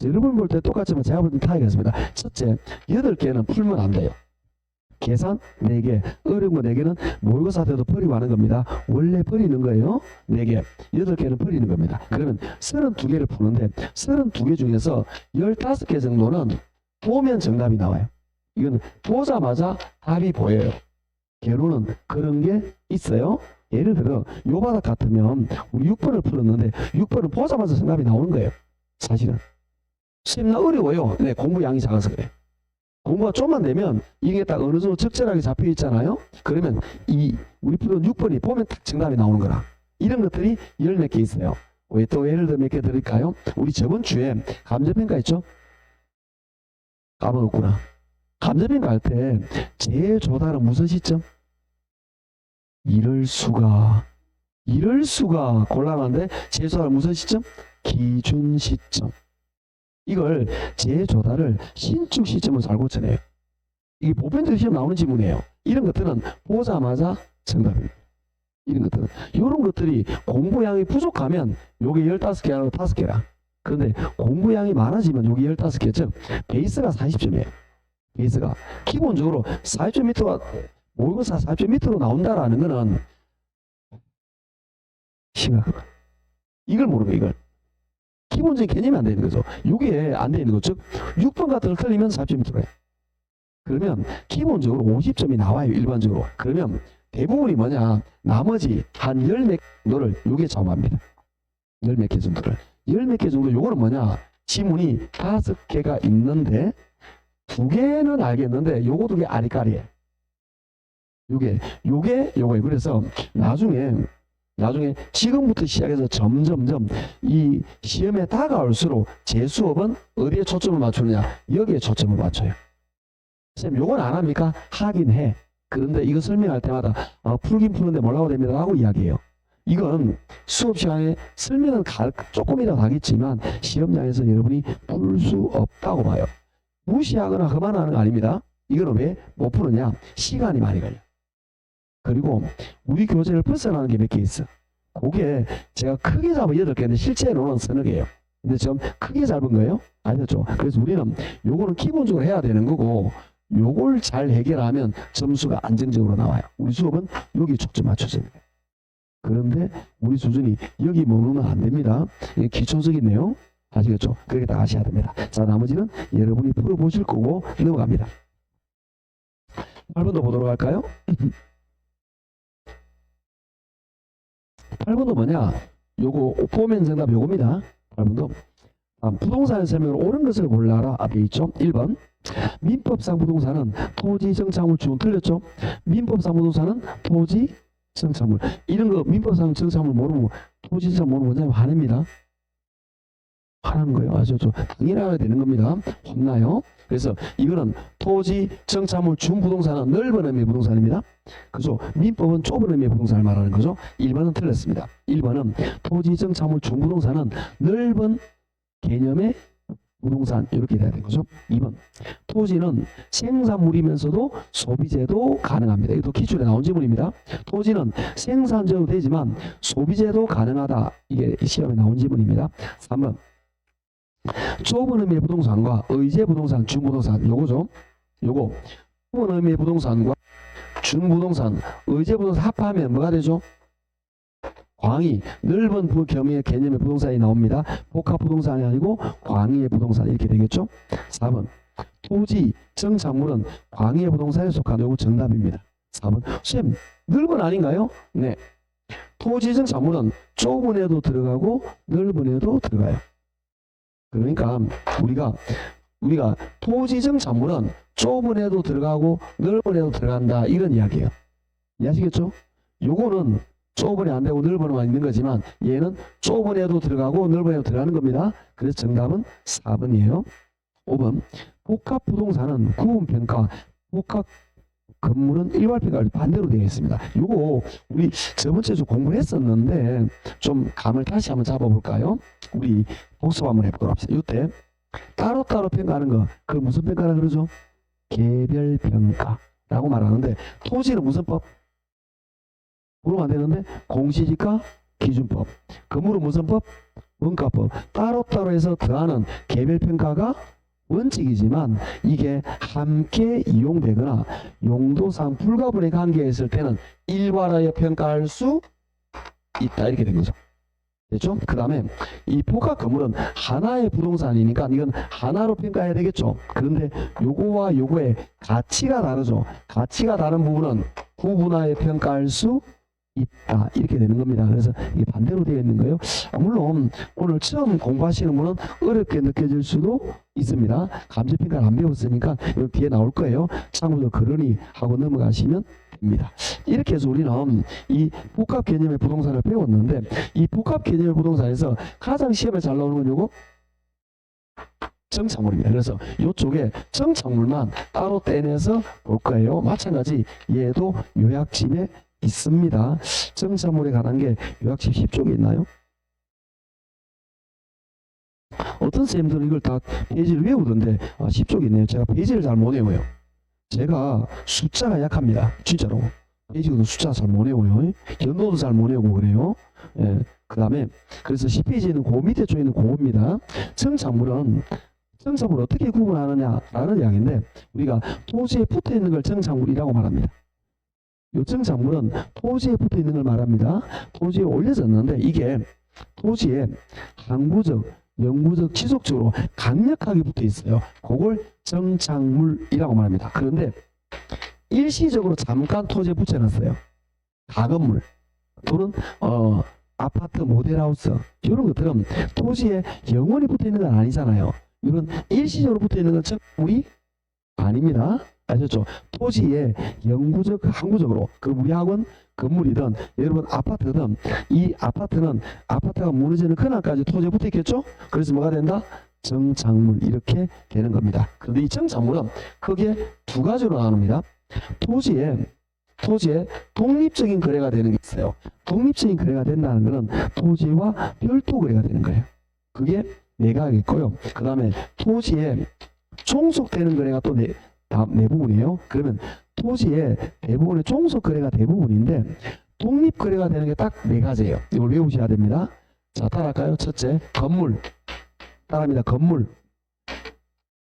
여러분 볼 때 똑같지만 제가 볼 때 차이가 있습니다. 첫째, 8개는 풀면 안 돼요. 계산 4개, 어려운 거 4개는 모의고사 때도 버리고 하는 겁니다. 원래 버리는 거예요. 4개, 8개는 버리는 겁니다. 그러면 32개를 푸는데 32개 중에서 15개 정도는 보면 정답이 나와요. 이건 보자마자 답이 보여요. 개로는 그런 게 있어요. 예를 들어 요 바닥 같으면 우리 6번을 풀었는데 6번은 보자마자 정답이 나오는 거예요. 사실은. 선생님 나 어려워요. 네, 공부 양이 작아서 그래. 공부가 좀만 되면 이게 딱 어느 정도 적절하게 잡혀 있잖아요. 그러면 이 우리 풀은 6번이 보면 딱 정답이 나오는 거라. 이런 것들이 10몇 개 있어요. 왜 또 예를 들어 몇 개 드릴까요? 우리 저번 주에 감정평가 있죠? 까먹었구나. 감정평가 할 때 제일 조달은 무슨 시점? 이럴 수가 곤란한데 제일 조달은 무슨 시점? 기준 시점. 이걸 재조달을 신축 시점을 잘 고쳐내요. 이게 보편적 시험 나오는 지문이에요. 이런 것들은 보자마자 정답입니다. 이런 것들은. 이런 것들이 공부량이 부족하면 요게 15개 아니고 5개라. 그런데 공부량이 많아지면 요게 15개, 즉 베이스가 40점이에요. 베이스가. 기본적으로 40점 밑으로, 모의고사 40점 밑으로 나온다라는 거는 심각하다. 이걸 모르고 이걸. 기본적인 개념이 안 되는 거죠. 이게 안 되는 거죠. 즉 6번 같은 걸 틀리면 40점이 들어요. 그러면 기본적으로 50점이 나와요. 일반적으로. 그러면 대부분이 뭐냐, 나머지 한 10몇 정도를 요게 좌우합니다. 10몇 개 정도를. 10몇 개 정도 요거는 뭐냐, 지문이 5개가 있는데 2개는 알겠는데 요거 2개 아리까리해. 요거예요. 그래서 나중에 지금부터 시작해서 점점점 이 시험에 다가올수록 제 수업은 어디에 초점을 맞추느냐, 여기에 초점을 맞춰요. 선생님 요건 안 합니까? 하긴 해. 그런데 이거 설명할 때마다 풀긴 푸는데 뭐라고 됩니다 라고 이야기해요. 이건 수업 시간에 설명은 조금이라도 하겠지만 시험장에서 여러분이 풀 수 없다고 봐요. 무시하거나 그만하는 거 아닙니다. 이거는 왜 못 푸느냐, 시간이 많이 걸려. 그리고 우리 교재를 벗어나는 게 몇 개 있어. 그게 제가 크게 잡은 8개인데 실제로는 서너 개예요. 근데 지금 크게 잡은 거예요? 아니죠. 그래서 우리는 요거는 기본적으로 해야 되는 거고, 요걸 잘 해결하면 점수가 안정적으로 나와요. 우리 수업은 여기 초점 맞춰져요. 그런데 우리 수준이 여기 머무르면 안 됩니다. 이게 기초적인 내용 아시겠죠? 그렇게 다 하셔야 됩니다. 자, 나머지는 여러분이 풀어보실 거고 넘어갑니다. 8번도 보도록 할까요? 8번도 뭐냐? 요거 보면 정답 요겁니다. 8번도 부동산 설명으로 옳은 것을 골라라. 앞에 있죠. 1번 민법상 부동산은 토지 정착물 주문 틀렸죠? 민법상 부동산은 토지 정착물. 이런 거 민법상 정착물 모르면 토지 정착물 모르면 원장님 화냅니다. 화나는 거예요. 아시죠? 당연히 알아야 되는 겁니다. 혼나요. 그래서 이거는 토지 정착물 준부동산은 넓은 의미의 부동산입니다. 그죠? 민법은 좁은 의미의 부동산을 말하는 거죠. 1번은 틀렸습니다. 1번은 토지 정착물 준부동산은 넓은 개념의 부동산, 이렇게 돼야 되는 거죠. 2번 토지는 생산물이면서도 소비재도 가능합니다. 이것도 기출에 나온 지문입니다. 토지는 생산재도 되지만 소비재도 가능하다. 이게 시험에 나온 지문입니다. 3번 좁은 의미의 부동산과 의제 부동산, 준부동산, 요거죠. 요거 좁은 의미의 부동산과 준부동산, 의제 부동산 합하면 뭐가 되죠? 광의, 넓은 범위의 개념의 부동산이 나옵니다. 복합 부동산이 아니고 광의의 부동산, 이렇게 되겠죠. 4번 토지 정착물은 광의의 부동산에 속한 요거 정답입니다. 4번 선생님 넓은 아닌가요? 네. 토지 정착물은 좁은 애도 들어가고 넓은 애도 들어가요. 그러니까 우리가 토지 정착물은 좁은 애도 들어가고 넓은 애도 들어간다, 이런 이야기예요. 이해하시겠죠? 요거는 좁은 애 안 되고 넓은 애만 있는 거지만 얘는 좁은 애도 들어가고 넓은 애도 들어가는 겁니다. 그래서 정답은 4번이에요. 5번 복합 부동산은 구분평가, 복합 건물은 일괄평가 반대로 되어 있습니다. 요거 우리 저번 주에 공부를 했었는데 좀 감을 다시 한번 잡아볼까요? 우리 복습 한번 해보도록 합시다. 이때 따로따로 평가하는 거, 그걸 무슨 평가라 그러죠? 개별평가라고 말하는데, 토지는 무슨 법? 물으면 안 되는데, 공시지가 기준법. 건물은 무슨 법? 원가법. 따로따로 해서 더하는 개별평가가 원칙이지만, 이게 함께 이용되거나 용도상 불가분의 관계에 있을 때는 일괄하여 평가할 수 있다. 이렇게 된 거죠. 됐죠? 그 다음에 이 복합 건물은 하나의 부동산이니까 이건 하나로 평가해야 되겠죠. 그런데 요거와 요거의 가치가 다르죠. 가치가 다른 부분은 구분하여 평가할 수 있다. 이렇게 되는 겁니다. 그래서 이게 반대로 되어 있는 거예요. 물론 오늘 처음 공부하시는 분은 어렵게 느껴질 수도 있습니다. 감정평가를 안 배웠으니까 여기 뒤에 나올 거예요. 참고로 그러니 하고 넘어가시면 됩니다. 이렇게 해서 우리는 이 복합 개념의 부동산을 배웠는데, 이 복합 개념의 부동산에서 가장 시험에 잘 나오는 건 요거 정착물입니다. 그래서 이쪽에 정착물만 따로 떼내서 볼 거예요. 마찬가지 얘도 요약집에 있습니다. 정착물에 관한 게 요약집 10쪽에 있나요? 어떤 쌤들은 이걸 다 페이지를 외우던데 10쪽에 있네요. 제가 페이지를 잘 못 외워요. 제가 숫자가 약합니다. 진짜로. 페이지도 숫자 잘 못 외워요. 연도도 잘 못 외우고 그래요. 예. 그 다음에 그래서 10페이지에는 그 밑에 쪽에 있는 그겁니다. 정착물은 정착물을 어떻게 구분하느냐라는 이야기인데, 우리가 토지에 붙어 있는 걸 정착물이라고 말합니다. 요 정착물은 토지에 붙어 있는 걸 말합니다. 토지에 올려졌는데 이게 토지에 항구적, 영구적, 지속적으로 강력하게 붙어 있어요. 그걸 정착물이라고 말합니다. 그런데 일시적으로 잠깐 토지에 붙여놨어요. 가건물 또는 아파트, 모델하우스 이런 것들은 토지에 영원히 붙어 있는 건 아니잖아요. 이런 일시적으로 붙어 있는 건 정착물이 아닙니다. 아셨죠? 토지에 영구적, 항구적으로 그 우리 학원 건물이든 여러분 아파트든 이 아파트는 아파트가 무너지는 그날까지 토지에 붙어 있겠죠? 그래서 뭐가 된다? 정착물 이렇게 되는 겁니다. 그런데 이 정착물은 크게 두 가지로 나눕니다. 토지에 독립적인 거래가 되는 게 있어요. 독립적인 거래가 된다는 것은 토지와 별도 거래가 되는 거예요. 그게 내각이고요. 그 다음에 토지에 종속되는 거래가 또 네 부분이에요. 그러면 토지에 대부분의 종속 거래가 대부분인데 독립 거래가 되는 게 딱 네 가지예요. 이걸 외우셔야 됩니다. 자, 따라할까요? 첫째, 건물. 따라합니다. 건물.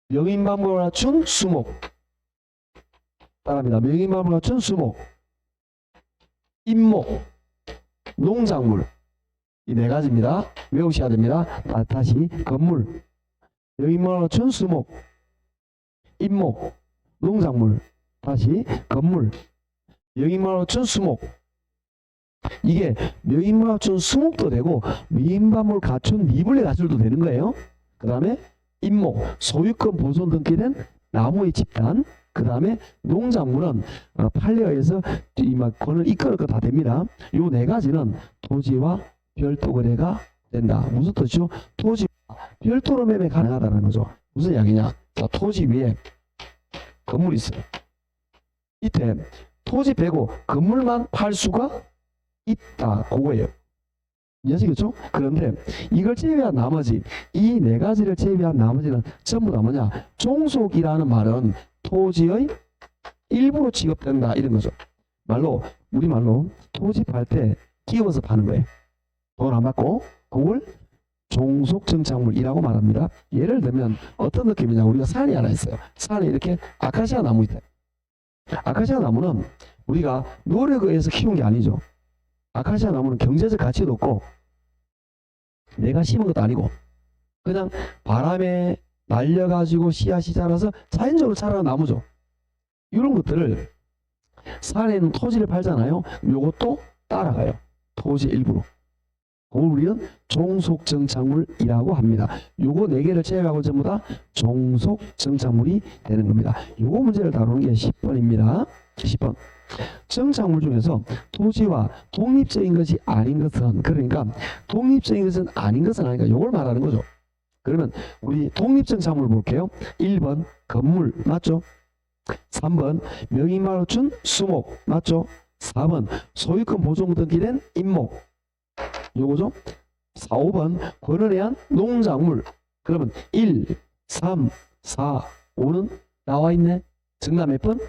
명인반물을 갖춘 수목. 따라합니다. 명인반물을 갖춘 수목. 임목. 농작물. 이 네 가지입니다. 외우셔야 됩니다. 다시 건물. 명인반물을 갖춘 수목. 임목. 농작물, 다시 건물, 명인반물 갖춘 수목. 이게 명인반물 갖춘 수목도 되고 명인반물 갖춘 미분리 가출도 되는 거예요. 그 다음에 임목, 소유권 보존 등기된 나무의 집단. 그 다음에 농작물은 판례에서 권을 이끌을 거 다 됩니다. 요 네 가지는 토지와 별도 거래가 된다. 무슨 뜻이죠? 토지와 별도로 매매 가능하다는 거죠. 무슨 이야기냐? 자, 토지 위에 건물이 있어요. 이때 토지 빼고 건물만 팔 수가 있다. 그거예요. 이해하시겠죠? 그런데 이걸 제외한 나머지 이 네 가지를 제외한 나머지는 전부 다 뭐냐? 종속이라는 말은 토지의 일부로 취급된다 이런 거죠. 우리말로 토지 팔 때 끼워서 파는 거예요. 돈 안 받고 그걸 종속정착물이라고 말합니다. 예를 들면 어떤 느낌이냐? 우리가 산이 하나 있어요. 산에 이렇게 아카시아 나무 있다. 아카시아 나무는 우리가 노력에 의해서 키운 게 아니죠. 아카시아 나무는 경제적 가치도 없고 내가 심은 것도 아니고 그냥 바람에 날려가지고 씨앗이 자라서 자연적으로 자라는 나무죠. 이런 것들을 산에는 토지를 팔잖아요. 요것도 따라가요. 토지 일부로. 그걸 우리는 종속정착물이라고 합니다. 요거 4개를 제외하고 전부 다 종속정착물이 되는 겁니다. 요거 문제를 다루는 게 10번입니다. 10번. 정착물 중에서 토지와 독립적인 것이 아닌 것은, 그러니까 독립적인 것은 아닌 것은 아니까 요걸 말하는 거죠. 그러면 우리 독립정착물 볼게요. 1번 건물 맞죠? 3번 명의말 갖춘 수목 맞죠? 4번 소유권 보존 등기된 임목 요거죠? 4, 5번 권한에 의한 농작물. 그러면 1, 3, 4, 5는 나와 있네. 정답 몇 번?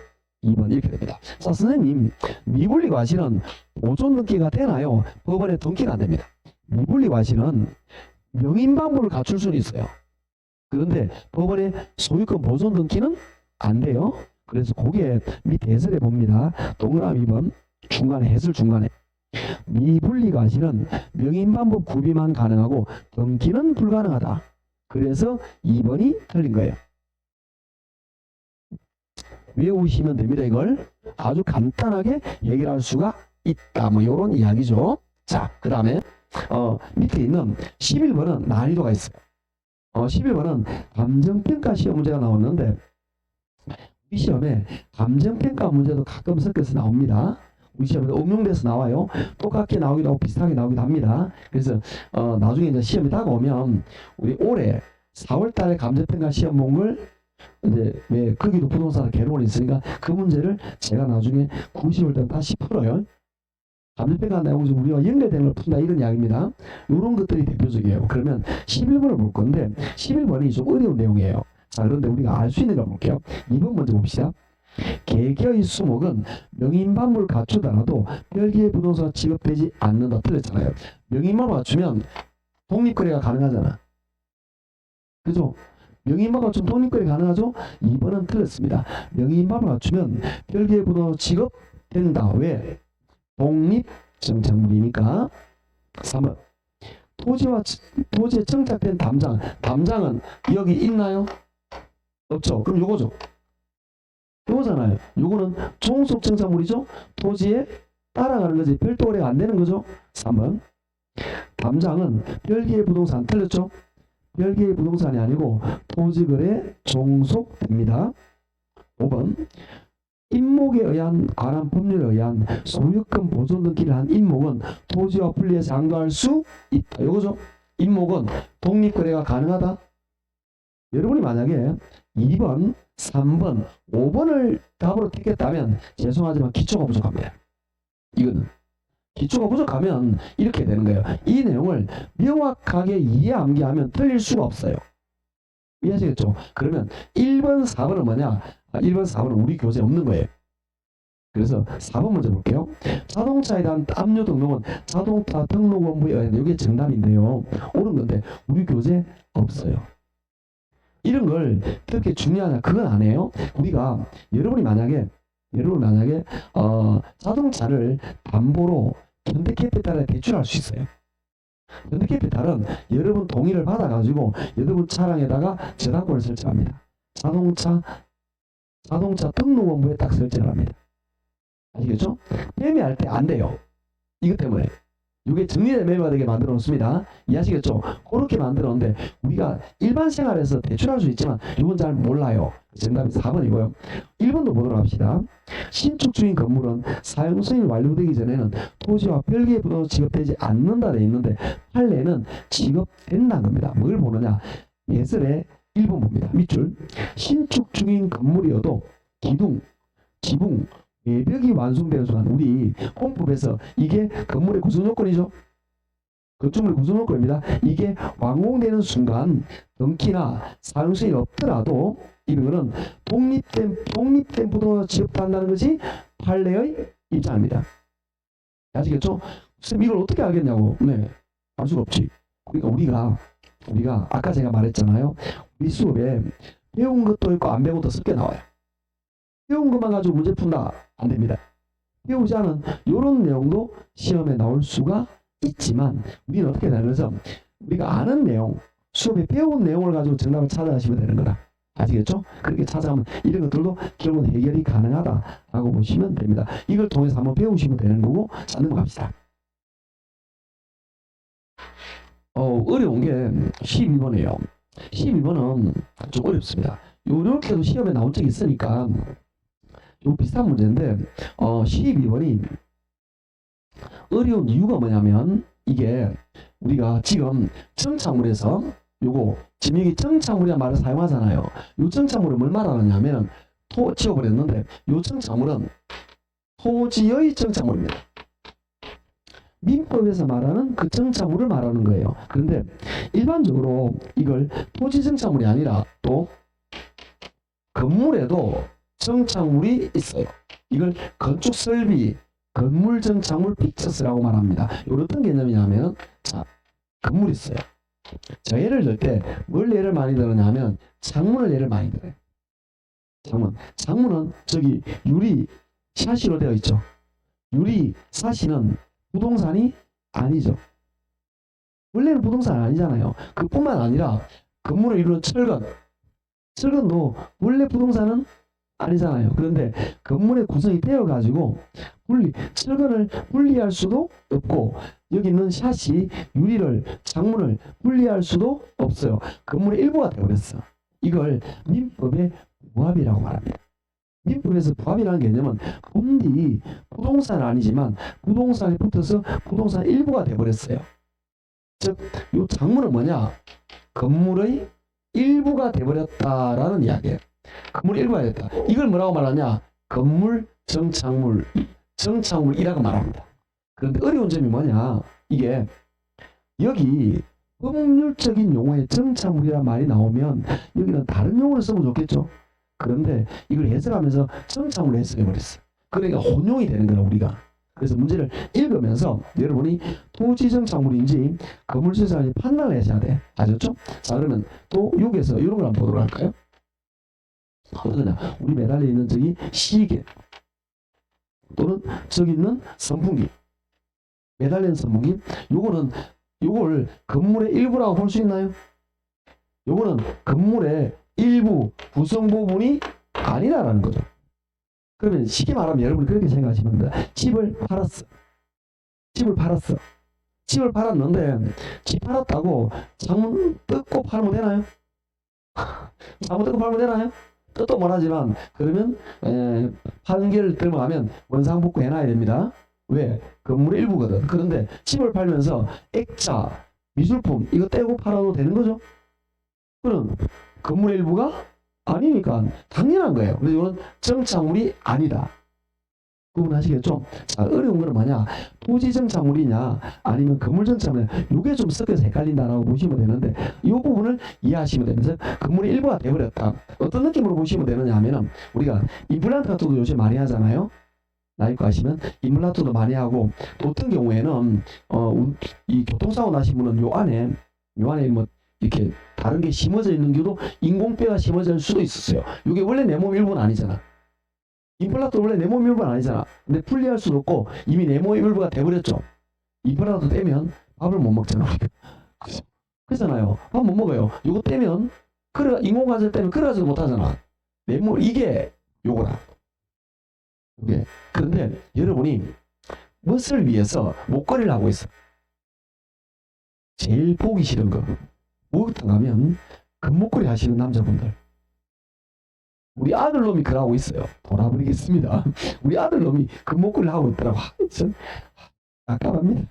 2번 이렇게 됩니다. 자, 선생님, 미분리 과실은 보존 등기가 되나요? 법원에 등기가 안 됩니다. 미분리 과실은 명인 방법을 갖출 수는 있어요. 그런데 법원에 소유권 보존 등기는 안 돼요. 그래서 거기에 밑에 해설해 봅니다. 동그라미 2번 중간에 해설 중간에 미분리 과실은 명인 방법 구비만 가능하고 등기는 불가능하다. 그래서 2번이 틀린 거예요. 외우시면 됩니다. 이걸 아주 간단하게 얘기를 할 수가 있다. 뭐 이런 이야기죠. 자, 그 다음에 밑에 있는 11번은 난이도가 있어요. 11번은 감정평가 시험 문제가 나왔는데 우리 시험에 감정평가 문제도 가끔 섞여서 나옵니다. 우리 시험에 응용돼서 나와요. 똑같게 나오기도 하고 비슷하게 나오기도 합니다. 그래서 나중에 이제 시험이 다가오면 우리 올해 4월 달에 감정평가 시험 본 걸 이제 왜 거기도 부동산을 개론이 있으니까 그 문제를 제가 나중에 90월 때 다시 풀어요. 감정평가 내용이 우리가 연결되는 걸 푼다 이런 이야기입니다. 이런 것들이 대표적이에요. 그러면 11번을 볼 건데 11번이 좀 어려운 내용이에요. 자, 그런데 우리가 알 수 있는 걸 볼게요. 2번 먼저 봅시다. 개개의 수목은 명인반물을 갖추더라도 별개의 부동산 지급되지 않는다. 틀렸잖아요. 명인반을 갖추면 독립거래가 가능하잖아. 그죠? 명인반을 갖추면 독립거래 가능하죠? 2번은 틀렸습니다. 명인반을 갖추면 별개의 부동산 지급된다. 왜? 독립정착물이니까. 3번 토지에 정착된 담장은 여기 있나요? 없죠. 그럼 요거죠. 요거잖아요. 요거는 종속 정착물이죠. 토지에 따라가는 거지 별도 거래가 안 되는 거죠. 3번 담장은 별개의 부동산. 틀렸죠. 별개의 부동산이 아니고 토지거래 종속됩니다. 5번 임목에 의한 관한 법률에 의한 소유권 보존 등기를 한 임목은 토지와 분리해서 양도할 수 있다. 요거죠. 임목은 독립거래가 가능하다. 여러분이 만약에 2번, 3번, 5번을 답으로 택했다면 죄송하지만 기초가 부족합니다. 이거는 기초가 부족하면 이렇게 되는 거예요. 이 내용을 명확하게 이해 암기하면 틀릴 수가 없어요. 이해하시겠죠? 그러면 1번, 4번은 뭐냐? 1번, 4번은 우리 교재에 없는 거예요. 그래서 4번 먼저 볼게요. 자동차에 대한 압류 등록은 자동차 등록원부에 의한 이게 정답인데요. 옳은 건데 우리 교재에 없어요. 이런 걸 그렇게 중요하냐? 그건 안 해요. 우리가 여러분이 만약에 자동차를 담보로 현대캐피탈에 대출할 수 있어요. 현대캐피탈은 여러분 동의를 받아가지고 여러분 차량에다가 저당권을 설정합니다. 자동차 등록원부에 딱 설정을 합니다. 아시겠죠? 매매할 때 안 돼요. 이것 때문에. 이게 정리된 매매가 되게 만들어 놓습니다. 이해하시겠죠? 그렇게 만들어 놓는데 우리가 일반 생활에서 대출할 수 있지만 이건 잘 몰라요. 정답이 4번이고요. 1번도 보도록 합시다. 신축 중인 건물은 사용승이 완료되기 전에는 토지와 별개의 부동산 지급되지 않는다 돼 있는데 판례는 지급된다는 겁니다. 뭘 보느냐? 예설에 1번 봅니다. 밑줄. 신축 중인 건물이어도 기둥, 지붕, 외벽이 완성되는 순간 우리 공법에서 이게 건물의 구성 요건이죠. 건축물의 구성 요건입니다. 이게 완공되는 순간 등기나 사용승이 없더라도 이거는 독립된 부동산 지급한다는 것이 판례의 입장입니다. 아시겠죠? 선생님 이걸 어떻게 알겠냐고. 네, 알 수가 없지. 그러니까 우리가 아까 제가 말했잖아요. 우리 수업에 배운 것도 있고 안 배운 것도 섞여 나와요. 배운 것만 가지고 문제 푼다. 안 됩니다. 배우지 않은 이런 내용도 시험에 나올 수가 있지만 우리는 어떻게 되는 거죠? 우리가 아는 내용, 수업에 배운 내용을 가지고 정답을 찾아가시면 되는 거다. 아시겠죠? 그렇게 찾아가면 이런 것들도 결국은 해결이 가능하다라고 보시면 됩니다. 이걸 통해서 한번 배우시면 되는 거고. 자, 넘어갑시다. 어려운 게 12번이에요. 12번은 좀 어렵습니다. 요렇게도 시험에 나온 적이 있으니까 요 비슷한 문제인데 12번이 어려운 이유가 뭐냐면 이게 우리가 지금 정착물에서 요거 지금 여기 정착물이라는 말을 사용하잖아요. 요 정착물을 뭘 말하느냐면 지워버렸는데 요 정착물은 토지의 정착물입니다. 민법에서 말하는 그 정착물을 말하는 거예요. 그런데 일반적으로 이걸 토지 정착물이 아니라 또 건물에도 정착물이 있어요. 이걸 건축 설비, 건물 정착물 픽처스라고 말합니다. 이거 어떤 개념이냐면, 자, 건물이 있어요. 자, 예를 들 때 뭘 예를 많이 들었냐면 창문을 예를 많이 들어요. 창문은 저기 유리 샤시로 되어 있죠. 유리 사시는 부동산이 아니죠. 원래는 부동산 아니잖아요. 그뿐만 아니라 건물을 이루는 철근도 원래 부동산은 아니잖아요. 그런데 건물의 구성이 되어 가지고 철근을 분리할 수도 없고, 여기 있는 샷이 유리를 창문을 분리할 수도 없어요. 건물의 일부가 되어버렸어. 이걸 민법의 부합이라고 말합니다. 민법에서 부합이라는 개념은 본디 부동산은 아니지만 부동산에 붙어서 부동산 일부가 되어버렸어요. 즉, 이 창문은 뭐냐? 건물의 일부가 되어버렸다라는 이야기예요. 건물의 일부가 됐다. 이걸 뭐라고 말하냐? 건물 정착물이라고 말합니다. 그런데 어려운 점이 뭐냐? 이게 여기 법률적인 용어에 정착물이라는 말이 나오면 여기는 다른 용어를 쓰면 좋겠죠. 그런데 이걸 해석하면서 정착물을 해석해버렸어. 그러니까 혼용이 되는 거야, 우리가. 그래서 문제를 읽으면서 여러분이 토지 정착물인지 건물 정착물인지 판단을 하셔야 돼. 아셨죠? 자, 그러면 또 여기에서 이런 걸 한번 보도록 할까요? 어떠냐? 우리 매달려 있는 저기 시계 또는 저기 있는 선풍기, 매달리는 선풍기, 요걸 건물의 일부라고 볼 수 있나요? 요거는 건물의 일부 구성 부분이 아니라는 거죠. 그러면 쉽게 말하면 여러분이 그렇게 생각하시면 됩니다. 집을 팔았는데 집 팔았다고 창문 뜯고 팔면 되나요? 창문 뜯고 팔면 되나요? 뜻도 못하지만 그러면 판결을 들어가면 원상복구 해놔야 됩니다. 왜? 건물의 일부거든. 그런데 집을 팔면서 액자, 미술품 이거 떼고 팔아도 되는 거죠? 그럼 건물의 일부가 아니니까 당연한 거예요. 그래서 이거는 정착물이 아니다. 구분하시겠죠? 자, 어려운 건 뭐냐? 토지 정착물이냐 아니면 건물 정착물이냐, 이게 좀 섞여서 헷갈린다라고 보시면 되는데 이 부분을 이해하시면 됩니다. 건물의 일부가 되어버렸다. 어떤 느낌으로 보시면 되느냐 하면은 우리가 임플란트 같은 거 요즘 많이 하잖아요. 나이과 하시면 임플란트도 많이 하고, 또 어떤 경우에는 이 교통사고 나신 분은 요 안에 뭐 이렇게 다른 게 심어져 있는 경우도 인공뼈가 심어질 수도 있었어요. 이게 원래 내 몸 일부는 아니잖아. 임플란트 원래 내 몸 일부는 아니잖아. 근데 분리할 수도 없고 이미 내 몸 일부가 돼버렸죠. 임플란트 떼면 밥을 못 먹잖아. 그렇잖아요. 밥 못 먹어요. 이거 떼면 인공관절 떼면 그러지도 못하잖아. 내 몸 이게 요거라. 이게. 그런데 여러분이 무엇을 위해서 목걸이를 하고 있어? 제일 보기 싫은 거 뭐부터 가면 금목걸이 하시는 남자분들, 우리 아들놈이 그러고 있어요. 돌아버리겠습니다. 우리 아들놈이 금목걸이를 하고 있더라고. 참 아깝합니다.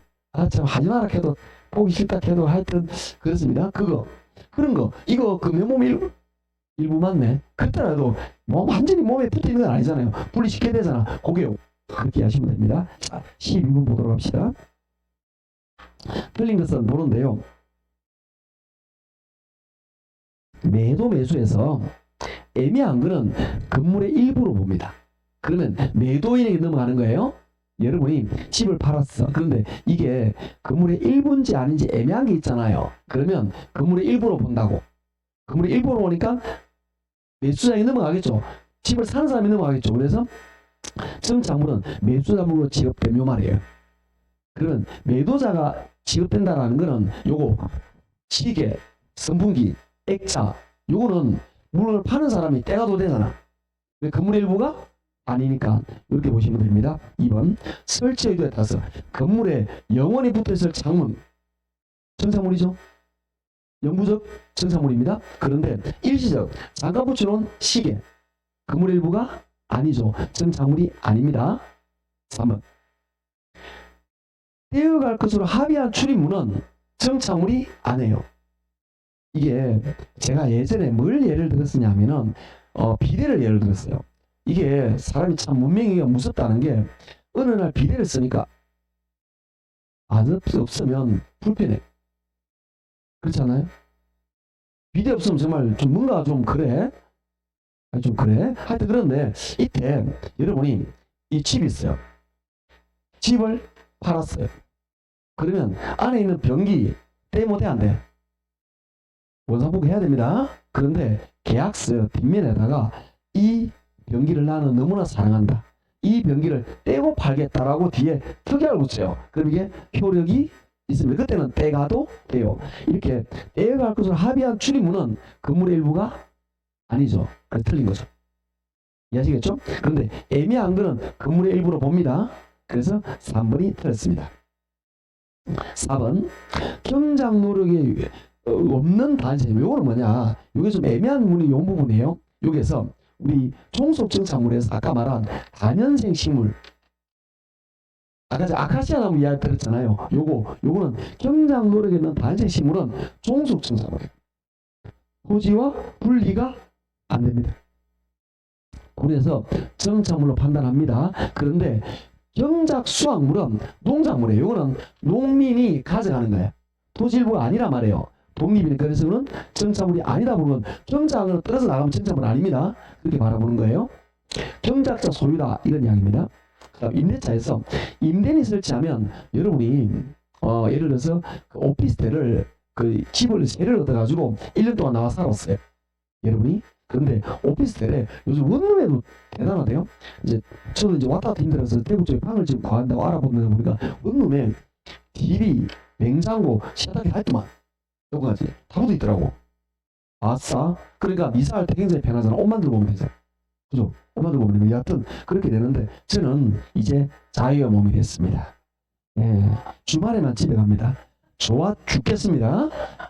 참 하지마라 해도 보기 싫다 해도 하여튼 그렇습니다. 그런 거 이거 그 맨몸 일부 맞네. 그렇더라도 완전히 몸에 붙어 있는 건 아니잖아요. 분리시켜야 되잖아. 그게 그렇게 하시면 됩니다. 자, 12분 보도록 합시다. 틀린 것은 보는데요. 매도 매수에서 애매한 거는 건물의 일부로 봅니다. 그러면 매도인에게 넘어가는 거예요. 여러분이 집을 팔았어. 그런데 이게 건물의 일부인지 아닌지 애매한 게 있잖아요. 그러면 건물의 일부로 본다고. 건물의 일부로 보니까 매수자에게 넘어가겠죠. 집을 사는 사람이 넘어가겠죠. 그래서 정착물은 매수자물로 지급되며 말이에요. 그러면 매도자가 지급된다라는 거는 요거 시계, 선풍기, 액자, 요거는 물건을 파는 사람이 떼가도 되잖아. 왜 건물의 일부가 아니니까 이렇게 보시면 됩니다. 2번 설치 의도에 따라서 건물에 영원히 붙어있을 창문, 정착물이죠. 영구적 정착물입니다. 그런데 일시적 잠깐 붙여놓은 시계, 건물의 일부가 아니죠. 정착물이 아닙니다. 3번 되어갈 것으로 합의한 출입문은 정착물이 아니에요. 이게 제가 예전에 뭘 예를 들었느냐면은 비데를 예를 들었어요. 이게 사람이 참 문명이가 무섭다는 게 어느 날 비데를 쓰니까 없으면 불편해. 그렇잖아요? 비대 없으면 정말 좀 뭔가 좀 그래. 아니, 좀 그래. 하여튼 그런데 이때 여러분이 이 집이 있어요. 집을 팔았어요. 그러면 안에 있는 변기 떼 못해 안 돼? 원상복구 해야 됩니다. 그런데 계약서 뒷면에다가 이 변기를 나는 너무나 사랑한다. 이 변기를 떼고 팔겠다라고 뒤에 특약을 붙여요. 그럼 이게 효력이 있습니다. 그때는 떼가도 돼요. 이렇게 떼어갈 것을 합의한 출입문은 건물의 일부가 아니죠. 그래서 틀린 거죠. 이해하시겠죠? 그런데 애매한 거는 건물의 일부로 봅니다. 그래서 3번이 틀렸습니다. 4번 경작 노력이 없는 단체임. 요거는 뭐냐? 요게 좀 애매한 문이 요 부분이에요. 여기에서 우리 종속정착물에서 아까 말한 다년생 식물, 아까 아카시아 나무 이야기 들었잖아요. 요거는 경작 노력이 있는 단생 식물은 종속정착물이에요. 토지와 분리가 안 됩니다. 그래서 정착물로 판단합니다. 그런데 경작 수확물은 농작물이에요. 요거는 농민이 가져가는 거예요. 토지 일부가 아니란 말이에요. 독립이니까. 그래서는 정착물이 아니다 보면 경작으로 떨어져 나가면 정착물 아닙니다. 그렇게 바라보는 거예요. 경작자 소유다 이런 이야기입니다. 임대차에서 임대인이 설치하면 여러분이 예를 들어서 그 오피스텔을 그 집을 세를 얻어가지고 1년 동안 나와 살았어요. 여러분이. 그런데 오피스텔에 요즘 원룸에도 대단하대요. 이제 저는 이제 왔다 갔다 힘들어서 대구 쪽에 방을 지금 구한다고 알아보면 보니까 원룸에 TV, 냉장고, 세탁기 다 있더만. 여러 가지 다 붙어 있더라고. 아싸. 그러니까 이사할 때 굉장히 편하잖아. 옷만 들고 오면 되잖아. 그죠? 옷만 들고 오면 되는데 여하튼 그렇게 되는데 저는 이제 자유의 몸이 됐습니다. 예, 주말에만 집에 갑니다. 좋아 죽겠습니다.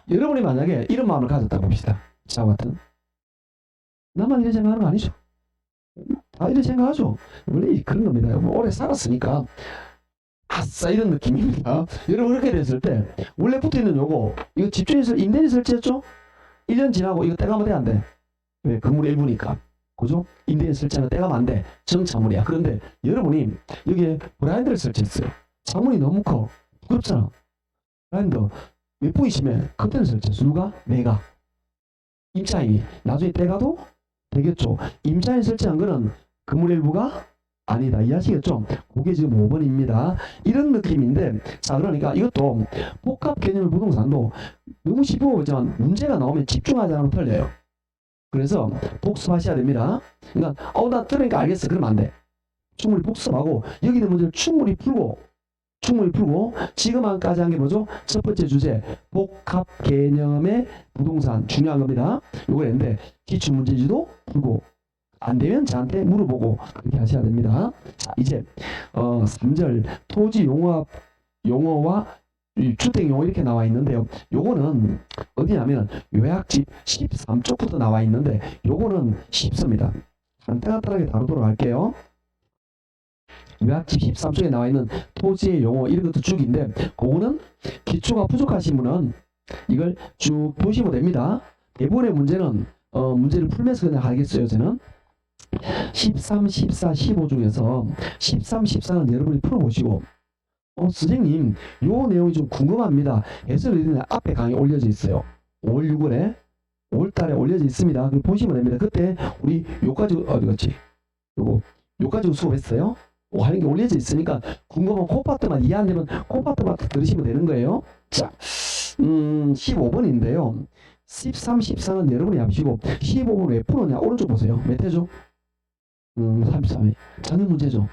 여러분이 만약에 이런 마음을 가졌다고 봅시다. 자, 같은 나만 이런 생각하는 거 아니죠? 다 이런 생각하죠? 원래 그런 겁니다. 뭐 오래 살았으니까 아싸 이런 느낌입니다. 여러분 그렇게 됐을 때 원래 붙어있는 요거 이거 집주인이 임대인이 설치했죠? 1년 지나고 이거 떼가면 돼 안 돼? 왜? 건물의 일부니까. 그죠? 임대인이 설치하면 떼가면 안 돼. 정착물이야. 그런데 여러분이 여기에 브라인드를 설치했어요. 창문이 너무 커. 부끄럽잖아. 브라인드 몇 분이시면 그때는 설치했어. 누가? 내가. 임차인이. 나중에 떼가도 되겠죠. 임차인이 설치한 거는 건물의 일부가 아니다. 이해하시겠죠? 그게 지금 5번입니다. 이런 느낌인데, 자, 그러니까 이것도 복합 개념의 부동산도 너무 쉽어 보이지만 문제가 나오면 집중하지 않으면 틀려요. 그래서 복습하셔야 됩니다. 그러니까, 나 들으니까 알겠어. 그러면 안 돼. 충분히 복습하고, 여기 있는 문제를 충분히 풀고, 지금까지 한 게 뭐죠? 첫 번째 주제, 복합 개념의 부동산. 중요한 겁니다. 요거 했는데, 기출문제지도 풀고, 안 되면 저한테 물어보고 그렇게 하셔야 됩니다. 자, 이제 3절 토지 용어와 주택 용어 이렇게 나와 있는데요. 요거는 어디냐면 요약집 13쪽부터 나와 있는데 요거는 쉽습니다. 간단하게 다루도록 할게요. 요약집 13쪽에 나와 있는 토지의 용어 이런 것도 쭉인데 그거는 기초가 부족하신 분은 이걸 쭉 보시면 됩니다. 대부분의 문제는 문제를 풀면서 그냥 하겠어요. 저는 13, 14, 15 중에서 13, 14는 여러분이 풀어보시고 선생님 요 내용이 좀 궁금합니다. 해설을 앞에 강의 올려져 있어요. 5월 6월에 5월달에 올려져 있습니다. 그걸 보시면 됩니다. 그때 우리 요까지 어디갔지? 요까지 수업했어요. 하는 게 올려져 있으니까 궁금한 코파트만 이해 안 되면 코파트만 들으시면 되는 거예요. 자, 15번인데요. 13, 14는 여러분이 하시고 15번 왜 풀었냐? 오른쪽 보세요. 몇 회죠? 33회. 전혀 문제죠.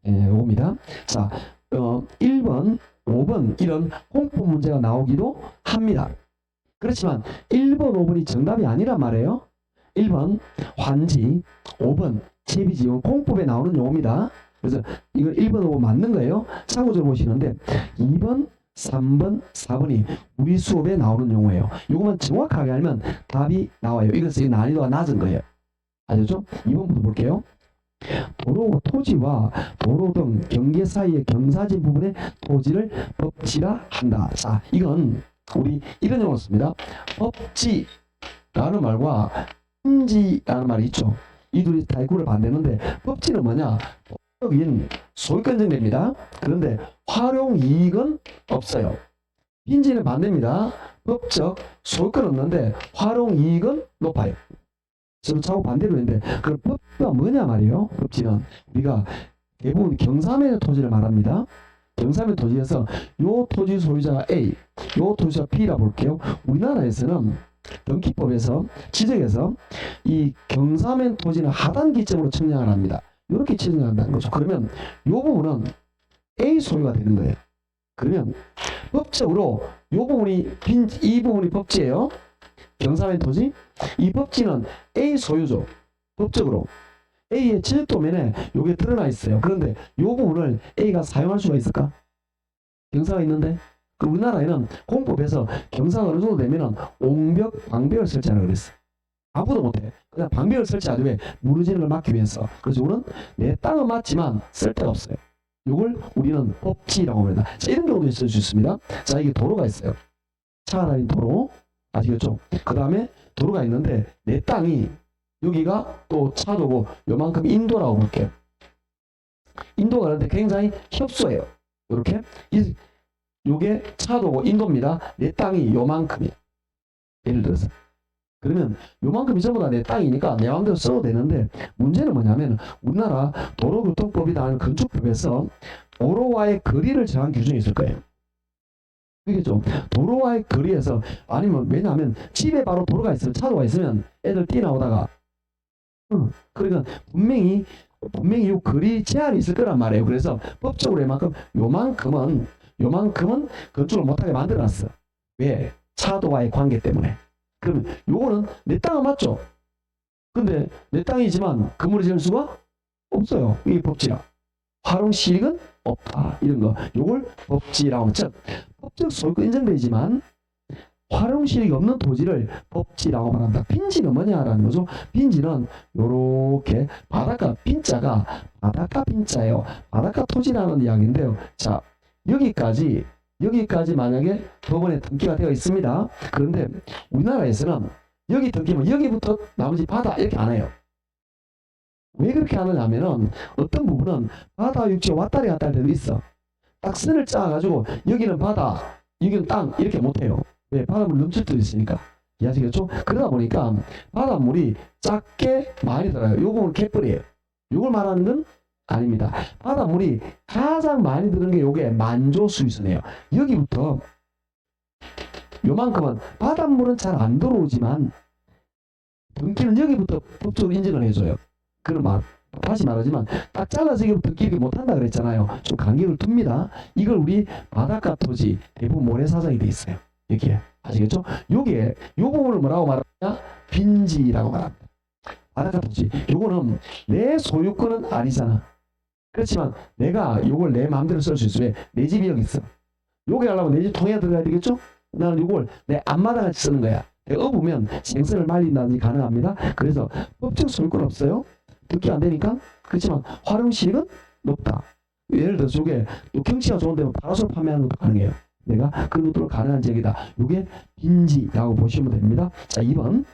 예, 요겁니다. 자, 1번, 5번 이런 공법 문제가 나오기도 합니다. 그렇지만 1번, 5번이 정답이 아니란 말이에요. 1번 환지, 5번 제비지. 이건 공법에 나오는 용어입니다. 그래서 이건 1번, 5번 맞는 거예요. 참고적으로 보시는데 2번, 3번, 4번이 우리 수업에 나오는 용어예요. 이것만 정확하게 알면 답이 나와요. 이것은 난이도가 낮은 거예요. 아시죠? 2번부터 볼게요. 토지와 도로 등 경계 사이의 경사진 부분의 토지를 법지라 한다. 자, 이건 우리 이런 용어 씁니다. 법지라는 말과 품지라는 말이 있죠. 이 둘이 달구를 반대는데 법지는 뭐냐? 인 소유권 인정됩니다. 그런데 활용 이익은 없어요. 빈지는 반대입니다. 법적 소유권 없는데 활용 이익은 높아요. 서로 차고 반대로 있는데 그럼 법지가 뭐냐 말이에요. 법지는 우리가 대부분 경사면의 토지를 말합니다. 경사면 토지에서 요 토지 소유자가 A, 요 토지가 B라 볼게요. 우리나라에서는 등기법에서 지적에서 이 경사면 토지는 하단 기점으로 측량을 합니다. 이렇게 측량한다는 거죠. 그러면 요 부분은 A 소유가 되는 거예요. 그러면 법적으로 요 부분이 이 부분이 법지예요. 경사면 토지. 이 법지는 A 소유죠. 법적으로. A의 지적도면에 요게 드러나 있어요. 그런데 요 부분을 A가 사용할 수가 있을까? 경사가 있는데. 그 우리나라에는 공법에서 경사가 어느 정도 되면은 옹벽, 방벽을 설치하라고 그랬어. 아무도 못해. 그냥 방벽을 설치하되 왜 무너지는 걸 막기 위해서. 그래서 이거는 내 땅은 맞지만 쓸 데가 없어요. 이걸 우리는 법지라고 합니다. 자, 이런 경우도 있을 수 있습니다. 자, 이게 도로가 있어요. 차가 다니는 도로. 아시겠죠? 그 다음에 도로가 있는데 내 땅이 여기가 또 차도고 요만큼 인도라고 볼게요. 인도가 그런데 굉장히 협소해요. 이렇게 요게 차도고 인도입니다. 내 땅이 요만큼이에요. 예를 들어서 그러면 요만큼이 전부 다 내 땅이니까 내 마음대로 써도 되는데 문제는 뭐냐면 우리나라 도로교통법이나 건축법에서 도로와의 거리를 정한 규정이 있을 거예요. 그겠죠? 도로와의 거리에서 아니면 왜냐하면 집에 바로 도로가 있으면 차도가 있으면 애들 뛰어나오다가 그러니까 분명히 요 거리 제한이 있을 거란 말이에요. 그래서 법적으로 요만큼은 건축을 못하게 만들어놨어. 왜? 차도와의 관계 때문에. 그러면 요거는 내 땅은 맞죠? 근데 내 땅이지만 건물을 지을 수가 없어요. 이게 법지라. 활용 시익은 없다. 이런 거. 요걸 법지라고 하면 즉 법적 소유권 인정되지만 활용 시익이 없는 토지를 법지라고 말한다. 빈지는 뭐냐라는 거죠. 빈지는 요렇게 바닷가 빈자가 바닷가 빈자예요. 바닷가 토지라는 이야기인데요. 자, 여기까지 만약에 법원에 등기가 되어 있습니다. 그런데 우리나라에서는 여기 등기면 여기부터 나머지 바다 이렇게 안 해요. 왜 그렇게 하느냐 하면은 어떤 부분은 바다 육지가 왔다리 갔다 할 때도 있어. 딱 선을 짜가지고 여기는 바다, 여기는 땅 이렇게 못해요. 왜? 바닷물 넘칠 때도 있으니까. 이해하시겠죠? 그러다 보니까 바닷물이 작게 많이 들어요. 요 부분 갯벌이에요. 요걸 말하는 건 아닙니다. 바닷물이 가장 많이 드는 게 요게 만조수유선이에요. 여기부터 요만큼은 바닷물은 잘 안 들어오지만 등기는 여기부터 법적으로 인정을 해줘요. 그런 말 다시 말하지만 딱 잘라서 여기부터 끼기 못한다 그랬잖아요. 좀 간격을 둡니다. 이걸 우리 바닷가 토지 대부분 모래사장이 돼 있어요. 여기에 아시겠죠? 요게 요 부분을 뭐라고 말하냐? 빈지라고 말합니다. 바닷가 토지 요거는 내 소유권은 아니잖아. 그렇지만 내가 요걸 내 마음대로 쓸 수 있어. 왜? 내 집이 여기 있어. 요게 하려면 내 집 통에 들어가야 되겠죠? 나는 요걸 내 앞마당에 쓰는 거야. 내가 업으면 생선을 말린다든지 가능합니다. 그래서 법적 소유권 없어요. 듣기 안 되니까. 그렇지만 활용시익은 높다. 예를 들어서 요게 또 경치가 좋은 데면 파라솔 판매하는 것도 가능해요. 내가 그런 것들을 가능한 지역이다. 요게 빈지라고 보시면 됩니다. 자, 2번.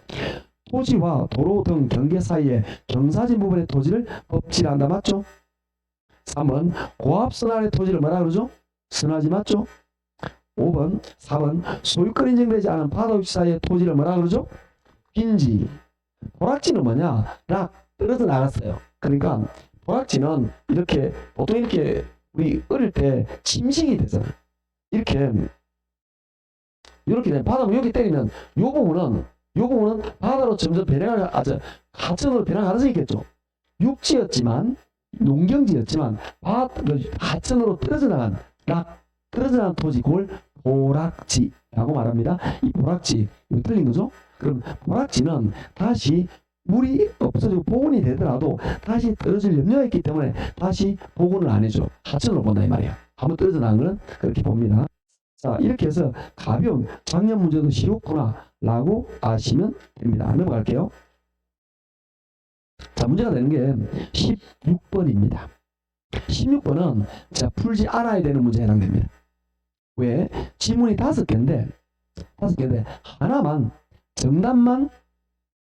토지와 도로 등 경계 사이에 경사진 부분의 토지를 법지라 한다. 맞죠? 3번 고압선알의 토지를 뭐라 그러죠? 선화지 맞죠? 5번 4번 소유권 인정되지 않은 바다 육지 사이의 토지를 뭐라 그러죠? 빈지. 보락지는 뭐냐? 락 떨어져 나갔어요. 그러니까 보락지는 이렇게 보통 이렇게 우리 어릴 때 침식이 되잖아. 이렇게 바다면 여기 때리면 요 부분은 바다로 점점 변형을 하천으로 변형하는 수 있겠죠. 육지였지만 농경지였지만 하천으로 떨어져 나간 떨어져 나간 토지 그걸 보락지라고 말합니다. 이 보락지 이거 틀린 거죠? 그럼 보락지는 다시 물이 없어지고 복원이 되더라도 다시 떨어질 염려가 있기 때문에 다시 복원을 안 해줘. 하천으로 본다 이 말이에요. 한번 떨어져 나간 거는 그렇게 봅니다. 자, 이렇게 해서 가벼운 작년 문제도 쉬웠구나 라고 아시면 됩니다. 넘어갈게요. 자, 문제가 되는 게 16번입니다. 16번은 자, 풀지 않아야 되는 문제에 해당됩니다. 왜? 지문이 5개인데 하나만 정답만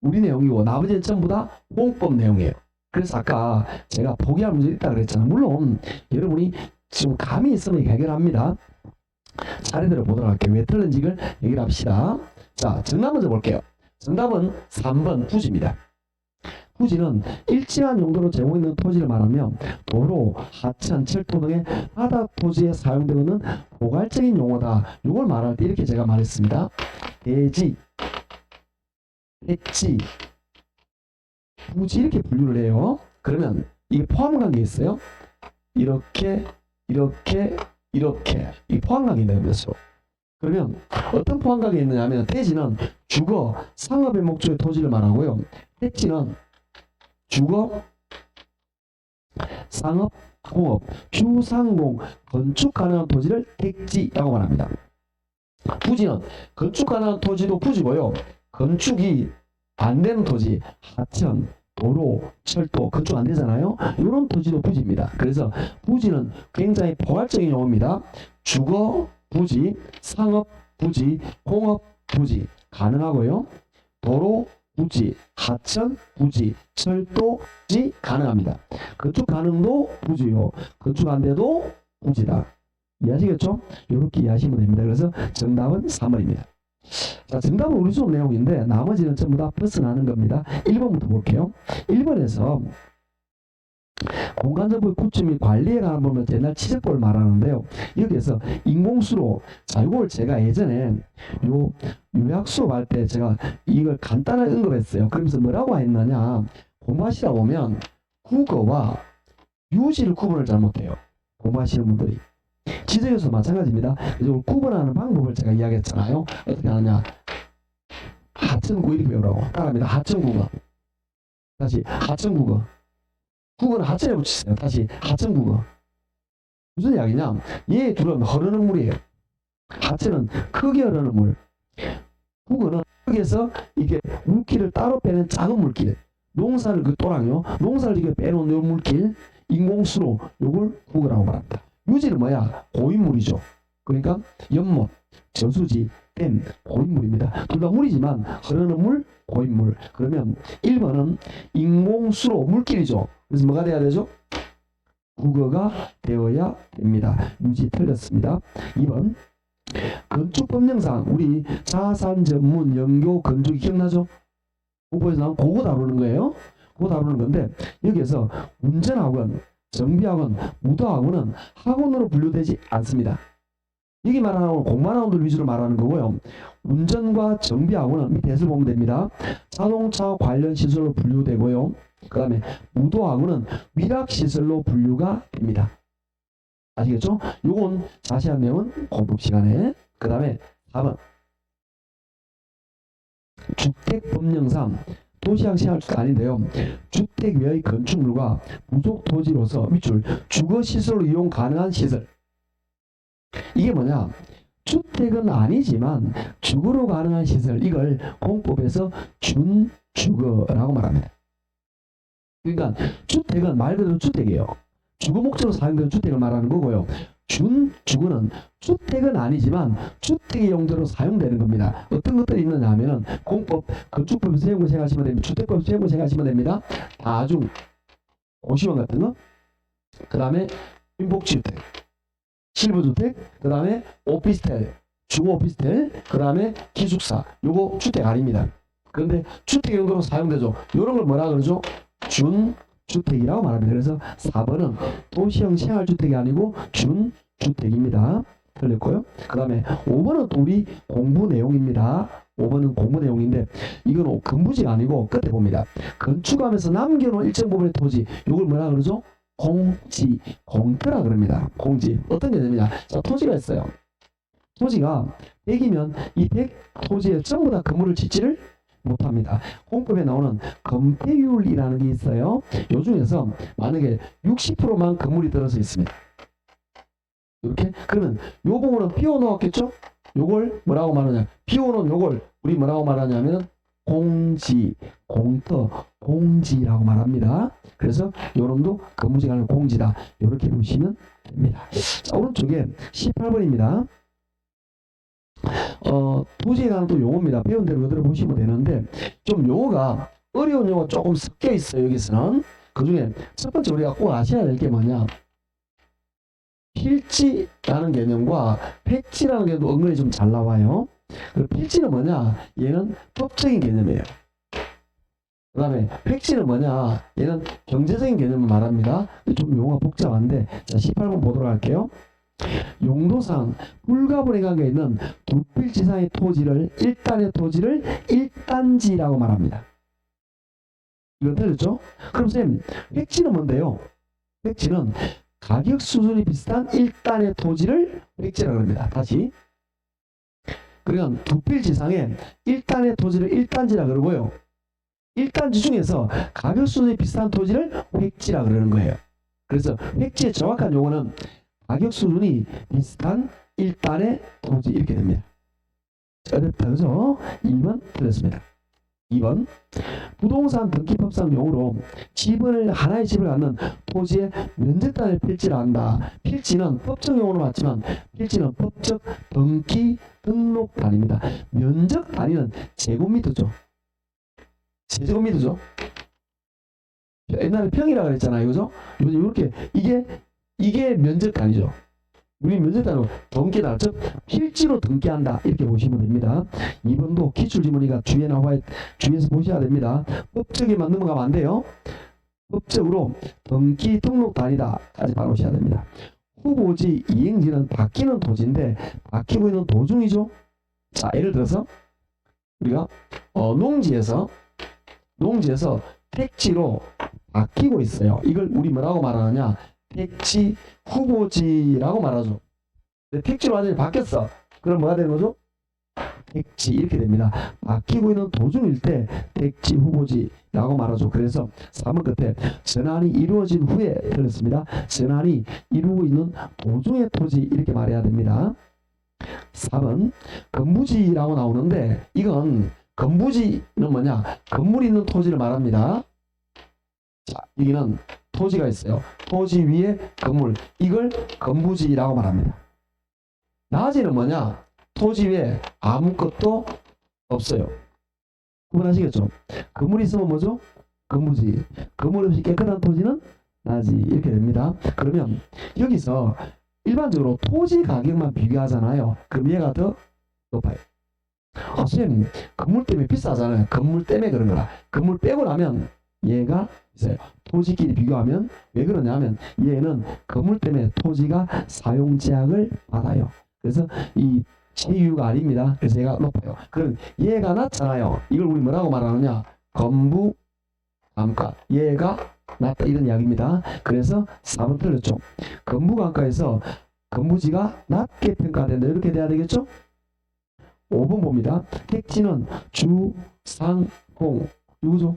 우리 내용이고 나머지는 전부 다 공법 내용이에요. 그래서 아까 제가 포기할 문제 있다 그랬잖아요. 물론 여러분이 지금 감이 있으면 해결합니다. 차례대로 보도록 할게요. 왜 틀린지를 얘기를 합시다. 자, 정답 먼저 볼게요. 정답은 3번 부지입니다. 부지는 일정한 용도로 제공있는 토지를 말하며 도로, 하천, 철도 등의 바닥 토지에 사용되는 포괄적인 용어다. 이걸 말할 때 이렇게 제가 말했습니다. 대지, 택지, 부지 이렇게 분류를 해요. 그러면 이게 포함관계 있어요. 이렇게 이 포함관계 있는 거죠. 그러면 어떤 포함관계 있느냐 하면 대지는 주거, 상업의 목적의 토지를 말하고요. 택지는 주거, 상업, 공업, 주상공, 건축 가능한 토지를 택지라고 말합니다. 부지는 건축 가능한 토지도 부지고요. 건축이 안 되는 토지, 하천, 도로, 철도, 건축 안 되잖아요. 이런 토지도 부지입니다. 그래서 부지는 굉장히 포괄적인 용어입니다. 주거, 부지, 상업, 부지, 공업, 부지 가능하고요. 도로, 부지, 하천, 부지, 철도, 부지 가능합니다. 건축 가능도 부지요. 건축 안 돼도 부지다. 이해하시겠죠? 이렇게 이해하시면 됩니다. 그래서 정답은 3번입니다. 자, 정답은 우리 수업 내용인데 나머지는 전부 다 벗어나는 겁니다. 1번부터 볼게요. 1번에서 공간정보의 구축 및 관리에 관한 보면 옛날 취재법을 말하는데요. 여기에서 인공수로, 자, 이걸 제가 예전에 요 요약 수업할 때 제가 이걸 간단하게 언급했어요. 그러면서 뭐라고 했느냐, 공부하시다 보면 국어와 유지를 구분을 잘못해요. 공부하시는 분들이. 지적에서 마찬가지입니다. 이걸 구분하는 방법을 제가 이야기했잖아요. 어떻게 하느냐, 하천국어 이렇게 배우라고. 따라합니다. 하천국어. 다시 하천국어. 국어는 하천에 붙이세요. 다시 하천국어. 무슨 이야기냐, 얘 둘은 흐르는 물이에요. 하천은 크게 흐르는 물, 국어는 여기에서 이게 물기를 따로 빼는 작은 물길, 농사를 그 또랑요, 농사를 이렇게 빼놓은 요 물길, 인공수로, 요걸 국어라고 말합니다. 유지는 뭐야? 고인물이죠. 그러니까 연못, 저수지, 댐, 고인물입니다. 둘 다 물이지만 흐르는 물, 고인물. 그러면 1번은 인공수로, 물길이죠. 그래서 뭐가 돼야 되죠? 국어가 되어야 됩니다. 유지 틀렸습니다. 2번, 건축법령상 우리 자산 전문 연교 건축이 기억나죠? 공부에서 나온 그거 다루는 거예요. 그거 다루는 건데 여기에서 운전학원, 정비학원, 무도학원은 학원으로 분류되지 않습니다. 여기 말하는 공만학원들 위주로 말하는 거고요. 운전과 정비학원은 밑에 해설 보면 됩니다. 자동차 관련 시설로 분류되고요. 그 다음에 무도학원은 위락시설로 분류가 됩니다. 아시겠죠? 요건 자세한 내용은 공부 시간에. 그 다음에 4번, 주택법령상 도시학 생활주택 아닌데요. 주택 외의 건축물과 부속 토지로서 밑줄 주거시설로 이용 가능한 시설. 이게 뭐냐? 주택은 아니지만 주거로 가능한 시설, 이걸 공법에서 준주거라고 말합니다. 그러니까 주택은 말 그대로 주택이에요. 주거 목적으로 사용되는 주택을 말하는 거고요. 준주거는 주택은 아니지만 주택의 용도로 사용되는 겁니다. 어떤 것들이 있느냐 하면은 공법, 건축법에서 세운 거 생각하시면 됩니다. 주택법에서 세운 거 생각하시면 됩니다. 다중, 고시원 같은 거, 그 다음에 민복주택, 실버주택, 그 다음에 오피스텔, 주거 오피스텔, 그 다음에 기숙사. 요거 주택 아닙니다. 그런데 주택 용도로 사용되죠. 요런 걸 뭐라 그러죠? 준주택이라고 말합니다. 그래서 4번은 도시형 생활주택이 아니고 준주택입니다. 틀렸고요. 그 다음에 5번은 또 우리 공부 내용입니다. 5번은 공부 내용인데 이건 건부지가 아니고 끝에 봅니다. 건축하면서 남겨놓은 일정 부분의 토지, 이걸 뭐라 그러죠? 공지, 공터라 그럽니다. 공지. 어떤 개념이냐? 자, 토지가 있어요. 토지가 100이면 이 100 토지에 전부 다 건물을 짓지를 못합니다. 공법에 나오는 건폐율이라는 게 있어요. 요 중에서 만약에 60%만 건물이 들어서 있습니다. 이렇게? 그러면 요 부분은 비워놓았겠죠? 요걸 뭐라고 말하냐? 비워놓은 요걸 우리 뭐라고 말하냐면 공지, 공터, 공지라고 말합니다. 그래서 요놈도 건물지가 아니라 공지다. 이렇게 보시면 됩니다. 자, 오른쪽에 18번입니다. 토지에 관한 또 용어입니다. 배운 대로 그대로 보시면 되는데 좀 용어가 어려운 용어 조금 섞여 있어요. 여기서는 그 중에 첫 번째 우리가 꼭 아셔야 될 게 뭐냐? 필지라는 개념과 획지라는 개념도 은근히 좀 잘 나와요. 그리고 필지는 뭐냐? 얘는 법적인 개념이에요. 그 다음에 획지는 뭐냐? 얘는 경제적인 개념을 말합니다. 좀 용어가 복잡한데, 자, 18번 보도록 할게요. 용도상 불가분의 관계에 있는 두 필지상의 토지를, 일단의 토지를 일단지라고 말합니다. 이거 들렸죠? 그럼 쌤, 획지는 뭔데요? 획지는 가격 수준이 비슷한 일단의 토지를 획지라고 합니다. 다시. 그러니까 두 필지상에 일단의 토지를 일단지라 그러고요. 일단지 중에서 가격 수준이 비슷한 토지를 획지라 그러는 거예요. 그래서 획지의 정확한 용어는 가격 수준이 비슷한 일단의 토지 이렇게 됩니다. 어렵다 그죠? 1번 틀렸습니다. 2번 부동산 등기법상 용어로 하나의 집을 갖는 토지의 면적단을 필지라 한다. 필지는 법적 용어로 맞지만 필지는 법적 등기 등록 단위입니다. 면적 단위는 제곱미터죠. 제곱미터죠. 옛날에 평이라 그랬잖아요. 그죠? 요즘 이렇게 이게 면적 단위죠. 우리 면적 단위로 등기다. 즉 필지로 등기한다. 이렇게 보시면 됩니다. 2번도 기출지문이가 주위에서 보셔야 됩니다. 법적에만 넘어가면 안 돼요. 법적으로 등기 등록 단위다까지 바로 오셔야 됩니다. 후보지 이행지는 바뀌는 토지인데 바뀌고 있는 도중이죠. 자, 예를 들어서 우리가 농지에서 택지로 바뀌고 있어요. 이걸 우리 뭐라고 말하느냐? 택지 후보지라고 말하죠. 근데 택지로 완전히 바뀌었어. 그럼 뭐가 되는 거죠? 택지 이렇게 됩니다. 바뀌고 있는 도중일 때 택지 후보지라고 말하죠. 그래서 3번 끝에 전환이 이루어진 후에 들었습니다. 전환이 이루고 있는 도중의 토지 이렇게 말해야 됩니다. 4번 건부지라고 나오는데 이건 건부지는 뭐냐? 건물이 있는 토지를 말합니다. 자, 여기는 토지가 있어요. 토지 위에 건물. 이걸 건부지라고 말합니다. 낮이는 뭐냐? 토지 위에 아무것도 없어요. 구분하시겠죠? 건물이 있으면 뭐죠? 건부지. 건물 없이 깨끗한 토지는 낮이. 이렇게 됩니다. 그러면 여기서 일반적으로 토지 가격만 비교하잖아요. 그럼 얘가 더 높아요. 선생님, 건물 때문에 비싸잖아요. 건물 때문에 그런 거라. 건물 빼고 나면 얘가 있어요. 토지끼리 비교하면 왜 그러냐면 얘는 건물 때문에 토지가 사용제약을 받아요. 그래서 이 제휴가 아닙니다. 그래서 얘가 높아요. 그럼 얘가 낮잖아요. 이걸 우리 뭐라고 말하느냐? 건부 감가. 얘가 낮다 이런 이야기입니다. 그래서 4번 틀렸죠. 건부 감가에서 건부지가 낮게 평가된다. 이렇게 돼야 되겠죠? 5번 봅니다. 택지는 주, 상, 공. 누구죠?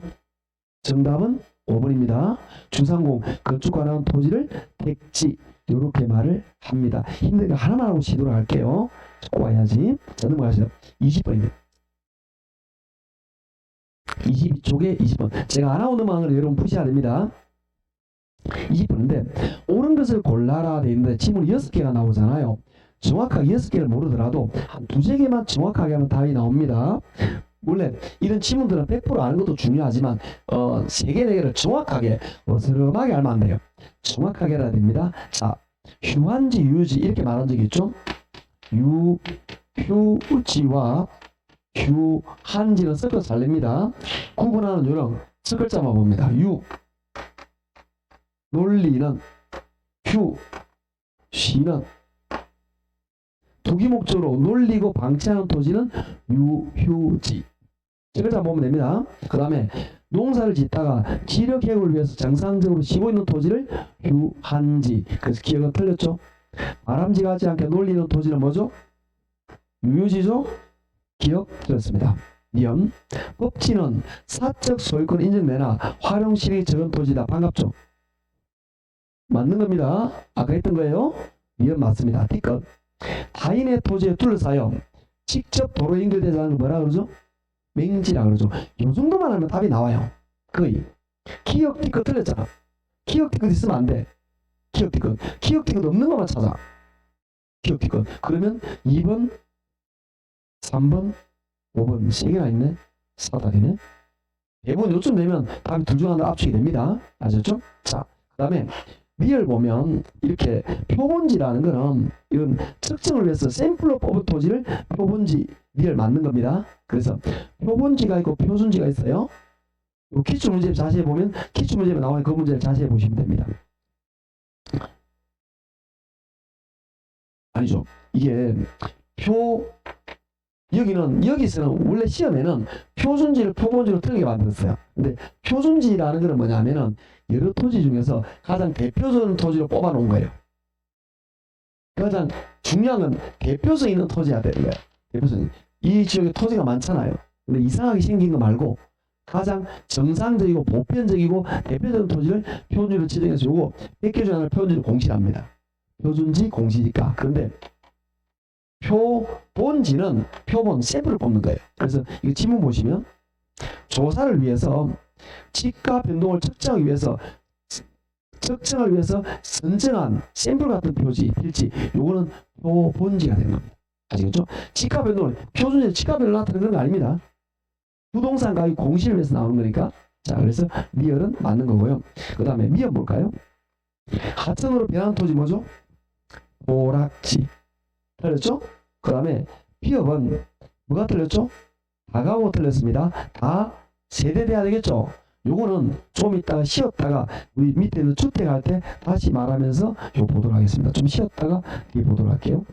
정답은 5번입니다. 주상공, 건축 관한 토지를 택지. 이렇게 말을 합니다. 힘드니까 하나만 하고 시도를 할게요. 꼭 와야지. 자, 넘어가시죠. 20번입니다. 22쪽에 20번. 제가 안 하고 넘어가는 걸 여러분 푸셔야 됩니다. 20번인데, 옳은 것을 골라라 돼 있는데, 지문이 6개가 나오잖아요. 정확하게 6개를 모르더라도 한 2-3개만 정확하게 하면 답이 나옵니다. 원래 이런 지문들은 100% 아는 것도 중요하지만 3개, 4개를 정확하게 어스름하게 알면 안 돼요. 정확하게 알아야 됩니다. 자, 휴한지, 유유지 이렇게 말한 적이 있죠. 휴지와 휴한지는 섞어서 잘 냅니다. 구분하는 요령 첫 글자만 봅니다. 논리는 시는 투기목적으로 놀리고 방치하는 토지는 유휴지. 첫 글자 보면 됩니다. 그 다음에 농사를 짓다가 지력계획을 위해서 정상적으로 쉬고 있는 토지를 휴한지. 그래서 기억은 틀렸죠. 바람직하지 않게 놀리는 토지는 뭐죠? 유유지죠. 기억 틀렸습니다. 니은 법치는 사적 소유권 인정되나 활용실이 적은 토지다. 반갑죠? 맞는 겁니다. 아까 했던 거예요. 니은 맞습니다. D컷. 타인의 토지에 둘러싸여 직접 도로 연결되지 않는 걸 뭐라 그러죠? 맹지라 그러죠. 이 정도만 하면 답이 나와요. 거의. 기억 D컷 틀렸잖아. 기억 D컷 있으면 안 돼. 기억 D컷. 기억 D컷 없는 것만 찾아. 기억 D컷. 그러면 2번, 3번, 5번 3개나 있네. 사다리네. 대부분 요쯤 되면 답이 둘 중 하나 압축이 됩니다. 아셨죠? 자, 그 다음에 리얼 보면 이렇게 표본지라는 거는 이런 측정을 위해서 샘플러 뽑은 토지를 표본지 리얼 맞는 겁니다. 그래서 표본지가 있고 표준지가 있어요. 요 기출 문제 자세히 보면 기출 문제에 나오는 그 문제를 자세히 보시면 됩니다. 아니죠. 이게 여기서는 원래 시험에는 표준지를 표본지로 틀리게 만들었어요. 근데 표준지라는 거는 뭐냐면은 여러 토지 중에서 가장 대표적인 토지로 뽑아 놓은 거예요. 가장 중요한 건 대표성 있는 토지가 되는 거예요. 대표성. 이 지역에 토지가 많잖아요. 근데 이상하게 생긴 거 말고 가장 정상적이고 보편적이고 대표적인 토지를 표준지로 지정해서 요거 100개 중에 하나를 표준지로 공시합니다. 표준지 공시니까. 그런데 표본지는 표본 샘플을 뽑는 거예요. 그래서 이거 지문 보시면 조사를 위해서 지가 변동을 측정하기 위해서 선정한 샘플 같은 표지, 필지, 요거는 표본지가 되는 겁니다. 아시겠죠? 지가 변동을 표준지에 지가 변동을 나타내는 건 아닙니다. 부동산 가격 공시를 위해서 나오는 거니까. 자, 그래서 리얼은 맞는 거고요. 그 다음에 미연 볼까요? 하천으로 변하는 토지 뭐죠? 보락지. 틀렸죠? 그 다음에 피업은 뭐가 틀렸죠? 다가오고 틀렸습니다. 다 세대돼야 되겠죠? 요거는 좀 이따가 쉬었다가 우리 밑에 있는 주택 할 때 다시 말하면서 요 보도록 하겠습니다. 좀 쉬었다가 뒤에 보도록 할게요.